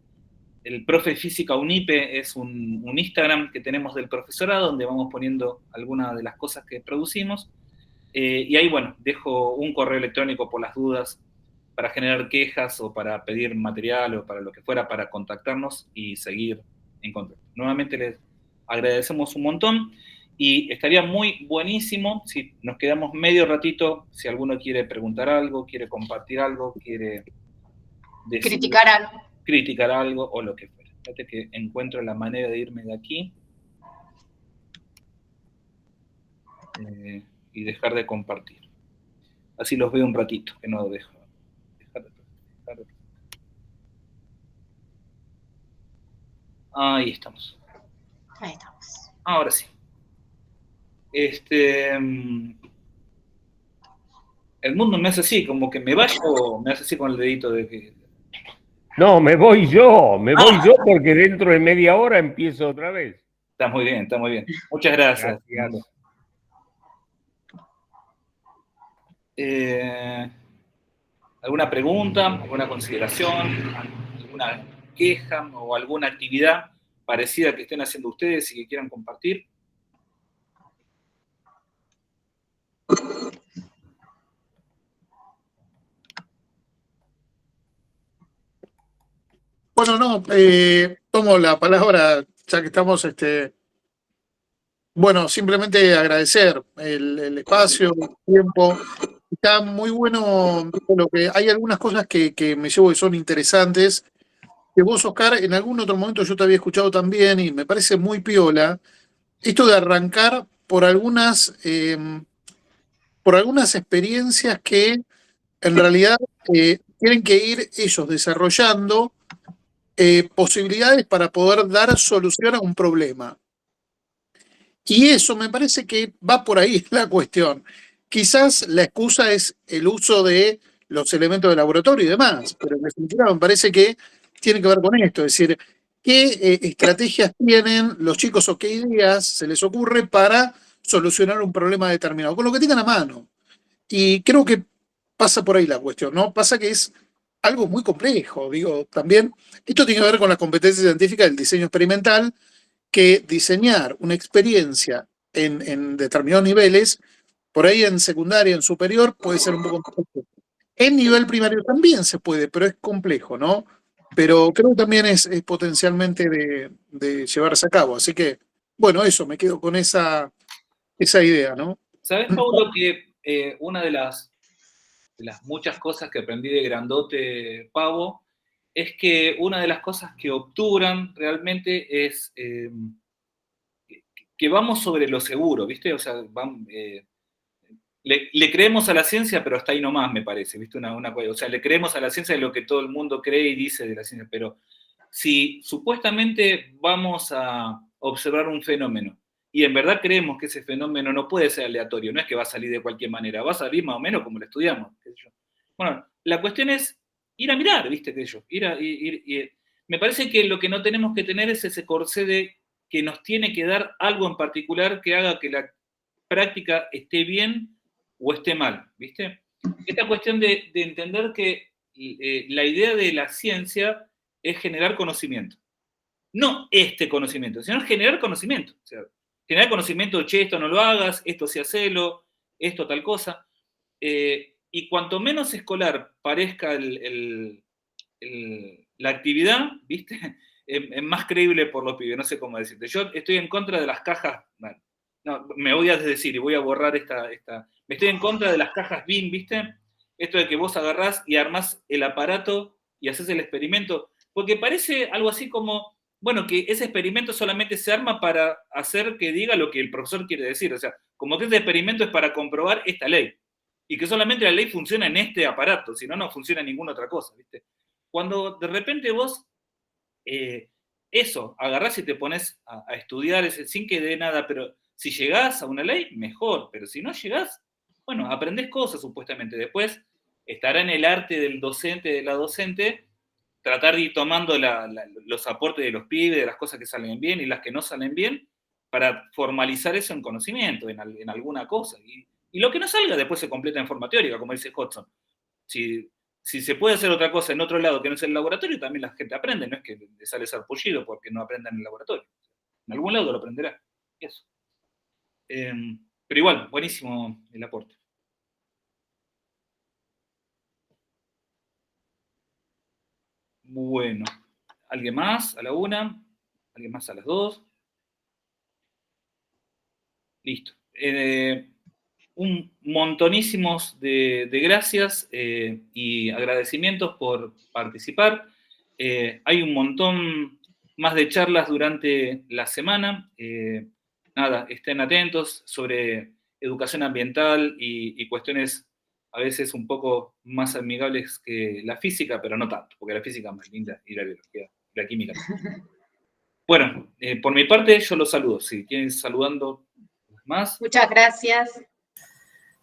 S1: profe física UNIPE, es un Instagram que tenemos del profesorado, donde vamos poniendo algunas de las cosas que producimos. Y ahí, bueno, dejo un correo electrónico por las dudas para generar quejas o para pedir material o para lo que fuera, para contactarnos y seguir en contacto. Nuevamente les agradecemos un montón y estaría muy buenísimo si nos quedamos medio ratito, si alguno quiere preguntar algo, quiere compartir algo, quiere decir, criticar algo o lo que fuera. Fíjate que encuentro la manera de irme de aquí y dejar de compartir. Así los veo un ratito, que no dejo. Ahí estamos.
S4: Ahí estamos.
S1: Ahora sí. El mundo me hace así, como que me vaya o me hace así con el dedito de que...
S2: No, me voy yo porque dentro de media hora empiezo otra vez.
S1: Está muy bien, está muy bien. Muchas gracias. ¿Alguna pregunta, alguna consideración, alguna queja o alguna actividad parecida que estén haciendo ustedes y que quieran compartir?
S5: Bueno, no, tomo la palabra, ya que estamos, bueno, simplemente agradecer el espacio, el tiempo. Está muy bueno lo que hay algunas cosas que me llevo que son interesantes. Que vos, Oscar, en algún otro momento yo te había escuchado también y me parece muy piola. Esto de arrancar por algunas experiencias que en realidad tienen que ir ellos desarrollando posibilidades para poder dar solución a un problema. Y eso me parece que va por ahí la cuestión. Quizás la excusa es el uso de los elementos de laboratorio y demás, pero en definitiva me parece que tiene que ver con esto, es decir, qué estrategias tienen los chicos o qué ideas se les ocurre para solucionar un problema determinado, con lo que tengan a mano. Y creo que pasa por ahí la cuestión, ¿no? Pasa que es algo muy complejo, digo, también. Esto tiene que ver con la competencia científica del diseño experimental, que diseñar una experiencia en determinados niveles, por ahí en secundaria, en superior, puede ser un poco complejo. En nivel primario también se puede, pero es complejo, ¿no? Pero creo que también es potencialmente de llevarse a cabo. Así que, bueno, eso, me quedo con esa idea, ¿no?
S1: ¿Sabes, Paulo, que una de las muchas cosas que aprendí de grandote Pavo es que una de las cosas que obturan realmente es que vamos sobre lo seguro, ¿viste? O sea, le creemos a la ciencia, pero hasta ahí nomás, me parece, ¿viste? O sea, le creemos a la ciencia de lo que todo el mundo cree y dice de la ciencia, pero si supuestamente vamos a observar un fenómeno y en verdad creemos que ese fenómeno no puede ser aleatorio, no es que va a salir de cualquier manera, va a salir más o menos como lo estudiamos. Bueno, la cuestión es ir a mirar, ¿viste? Me parece que lo que no tenemos que tener es ese corsé de que nos tiene que dar algo en particular que haga que la práctica esté bien o esté mal, ¿viste? Esta cuestión de entender que la idea de la ciencia es generar conocimiento. No este conocimiento, sino generar conocimiento. O sea, generar conocimiento, che, esto no lo hagas, esto sí hacelo, esto tal cosa. Y cuanto menos escolar parezca la actividad, ¿viste? Es más creíble por los pibes, no sé cómo decirte. Yo estoy en contra de las cajas, bueno, no, me voy a decir y voy a borrar esta. Me estoy en contra de las cajas BIM, ¿viste? Esto de que vos agarrás y armás el aparato y haces el experimento, porque parece algo así como, bueno, que ese experimento solamente se arma para hacer que diga lo que el profesor quiere decir, o sea, como que ese experimento es para comprobar esta ley, y que solamente la ley funciona en este aparato, si no, no funciona en ninguna otra cosa, ¿viste? Cuando de repente vos eso, agarrás y te pones a estudiar sin que dé nada, pero si llegás a una ley, mejor, pero si no llegás, bueno, aprendés cosas supuestamente. Después estará en el arte del docente, de la docente, tratar de ir tomando los aportes de los pibes, de las cosas que salen bien y las que no salen bien, para formalizar eso en conocimiento, en alguna cosa. Y lo que no salga después se completa en forma teórica, como dice Hodgson. Si se puede hacer otra cosa en otro lado que no es el laboratorio, también la gente aprende, no es que le sale sarpullido porque no aprenda en el laboratorio. En algún lado lo aprenderá. Eso. Pero igual, buenísimo el aporte. Bueno, ¿alguien más a la 1? ¿Alguien más a las 2? Listo. Un montonísimos de gracias y agradecimientos por participar. Hay un montón más de charlas durante la semana. Nada, estén atentos sobre educación ambiental y cuestiones a veces un poco más amigables que la física, pero no tanto, porque la física es más linda y la biología, la química. Bueno, por mi parte yo los saludo. Si quieren saludando más.
S4: Muchas gracias.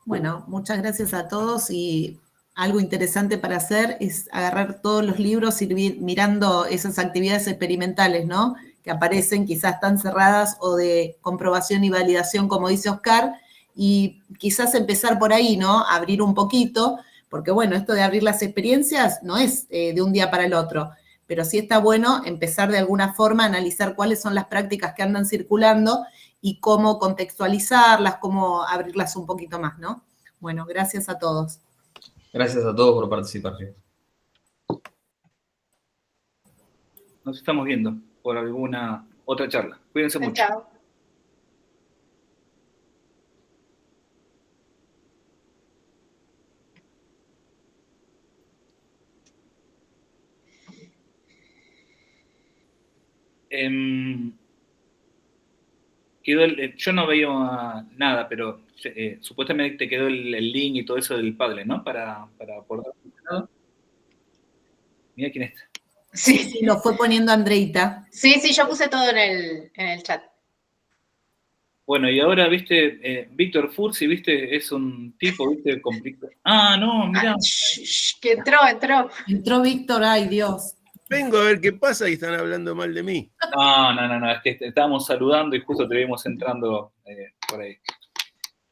S7: Bueno, muchas gracias a todos y algo interesante para hacer es agarrar todos los libros y ir mirando esas actividades experimentales, ¿no? Que aparecen quizás tan cerradas o de comprobación y validación, como dice Oscar, y quizás empezar por ahí, ¿no? Abrir un poquito, porque bueno, esto de abrir las experiencias no es de un día para el otro, pero sí está bueno empezar de alguna forma a analizar cuáles son las prácticas que andan circulando y cómo contextualizarlas, cómo abrirlas un poquito más, ¿no? Bueno, gracias a todos.
S8: Gracias a todos por participar.
S1: Nos estamos viendo por alguna otra charla. Cuídense mucho.
S4: Chao.
S1: Yo no veo nada, pero supuestamente quedó el link y todo eso del Padlet, ¿no? Para poder... Mira quién está.
S7: Sí, lo fue poniendo Andreita.
S4: Sí, yo puse todo en el chat.
S1: Bueno, y ahora, viste, Víctor Fursi, viste, es un tipo, viste, complicado. Ah, no, mirá.
S4: Que entró.
S7: Entró Víctor, ay Dios.
S9: Vengo a ver qué pasa y están hablando mal de mí.
S1: No, es que estábamos saludando y justo te vimos entrando por ahí.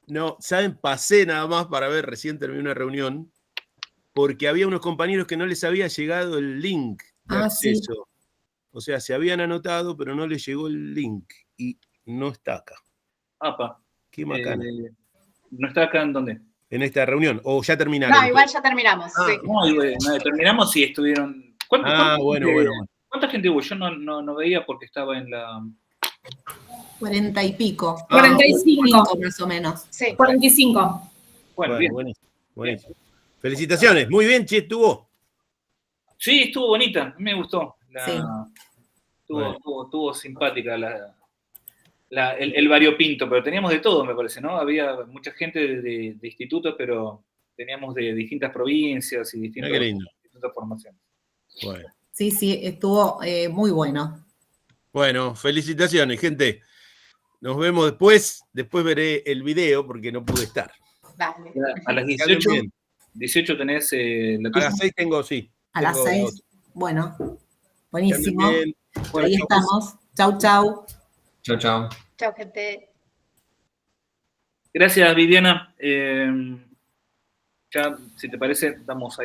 S9: No, ¿saben? Pasé nada más para ver, recién terminé una reunión, porque había unos compañeros que no les había llegado el link de acceso. Sí. O sea, se habían anotado, pero no les llegó el link y no está acá.
S1: Apa.
S9: Qué macana.
S1: ¿No está acá en dónde?
S9: En esta reunión, o ya terminaron.
S4: No, igual ya terminamos. Sí.
S1: No, terminamos y estuvieron...
S9: Bueno.
S1: ¿Cuánta gente hubo? Yo no veía porque estaba en la...
S7: 40 y pico.
S10: 45
S7: más o menos.
S10: Sí. 45.
S1: Bueno, bien.
S9: Buenísimo. Felicitaciones. Muy bien, che, estuvo.
S1: Sí, estuvo bonita. Me gustó.
S7: Sí.
S1: Estuvo simpática la el variopinto, pero teníamos de todo, me parece, ¿no? Había mucha gente de institutos, pero teníamos de distintas provincias y distintas formaciones.
S7: Bueno. Sí, estuvo muy bueno.
S9: Bueno, felicitaciones, gente. Nos vemos después. Después veré el video porque no pude estar.
S4: Dale.
S1: A las 18 tenés la
S9: tuya. A las 6 tengo, sí.
S7: A las 6. Bueno, buenísimo. Bueno, ahí estamos. Chau, chau.
S8: Chau, chau.
S4: Chau, gente.
S1: Gracias, Viviana. Ya, si te parece, damos ahí.